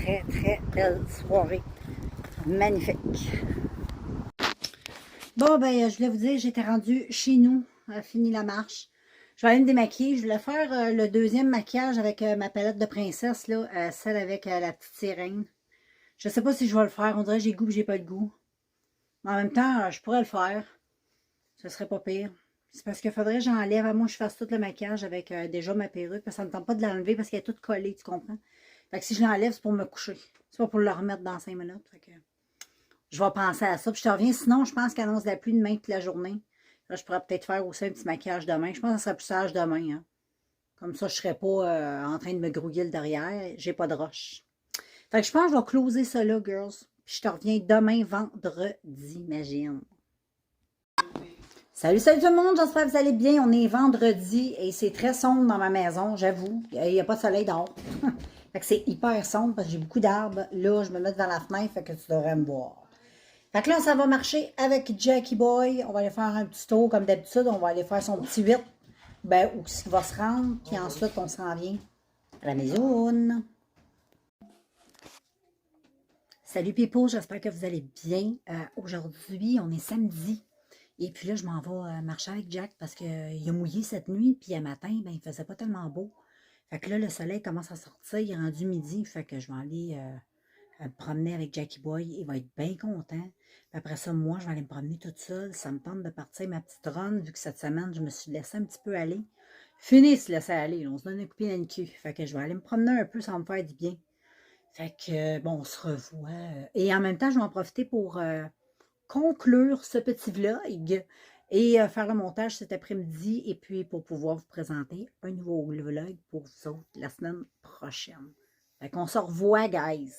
belle soirée. Magnifique. Bon, ben, je voulais vous dire, j'étais rendue chez nous, fini la marche. Je vais aller me démaquiller. Je voulais faire le deuxième maquillage avec ma palette de princesse, là, celle avec la petite sirène. Je sais pas si je vais le faire. On dirait que j'ai le goût que j'ai pas le goût. Mais en même temps, je pourrais le faire. Ce serait pas pire. C'est parce qu'il faudrait que j'enlève. À moi, je fasse tout le maquillage avec déjà ma perruque. Parce que ça ne me tente pas de l'enlever parce qu'elle est toute collée, tu comprends? Fait que si je l'enlève, c'est pour me coucher. C'est pas pour le remettre dans 5 minutes. Fait que je vais penser à ça. Puis je te reviens. Sinon, je pense qu'elle annonce la pluie demain toute la journée. Là, je pourrais peut-être faire aussi un petit maquillage demain. Je pense que ça serait plus sage demain. Hein? Comme ça, je ne serais pas en train de me grouiller le derrière. J'ai pas de roche. Fait que je pense que je vais closer ça là, girls. Puis je te reviens demain, vendredi, imagine. Salut tout le monde, j'espère que vous allez bien. On est vendredi et c'est très sombre dans ma maison, j'avoue. Il n'y a pas de soleil dehors. Fait que c'est hyper sombre parce que j'ai beaucoup d'arbres. Là, je me mets devant la fenêtre, fait que tu devrais me voir. Fait que là, ça va marcher avec Jackie Boy. On va aller faire un petit tour comme d'habitude. On va aller faire son petit 8. Ben, où il va se rendre. Puis ensuite, on s'en vient à la maison. Salut people, j'espère que vous allez bien. Aujourd'hui, on est samedi. Et puis là, je m'en vais marcher avec Jack parce qu'il a mouillé cette nuit. Puis à matin, ben, il faisait pas tellement beau. Fait que là, le soleil commence à sortir. Il est rendu midi. Fait que je vais aller me promener avec Jackie Boy. Il va être bien content. Puis après ça, moi, je vais aller me promener toute seule. Ça me tente de partir ma petite run vu que cette semaine, je me suis laissée un petit peu aller. Fini de se laisser aller. Là. On se donne un coup de pied dans le cul. Fait que je vais aller me promener un peu. Ça va me faire du bien. Fait que, bon, on se revoit. Et en même temps, je vais en profiter pour conclure ce petit vlog et faire le montage cet après-midi et puis pour pouvoir vous présenter un nouveau vlog pour vous autres la semaine prochaine. Fait qu'on se revoit, guys!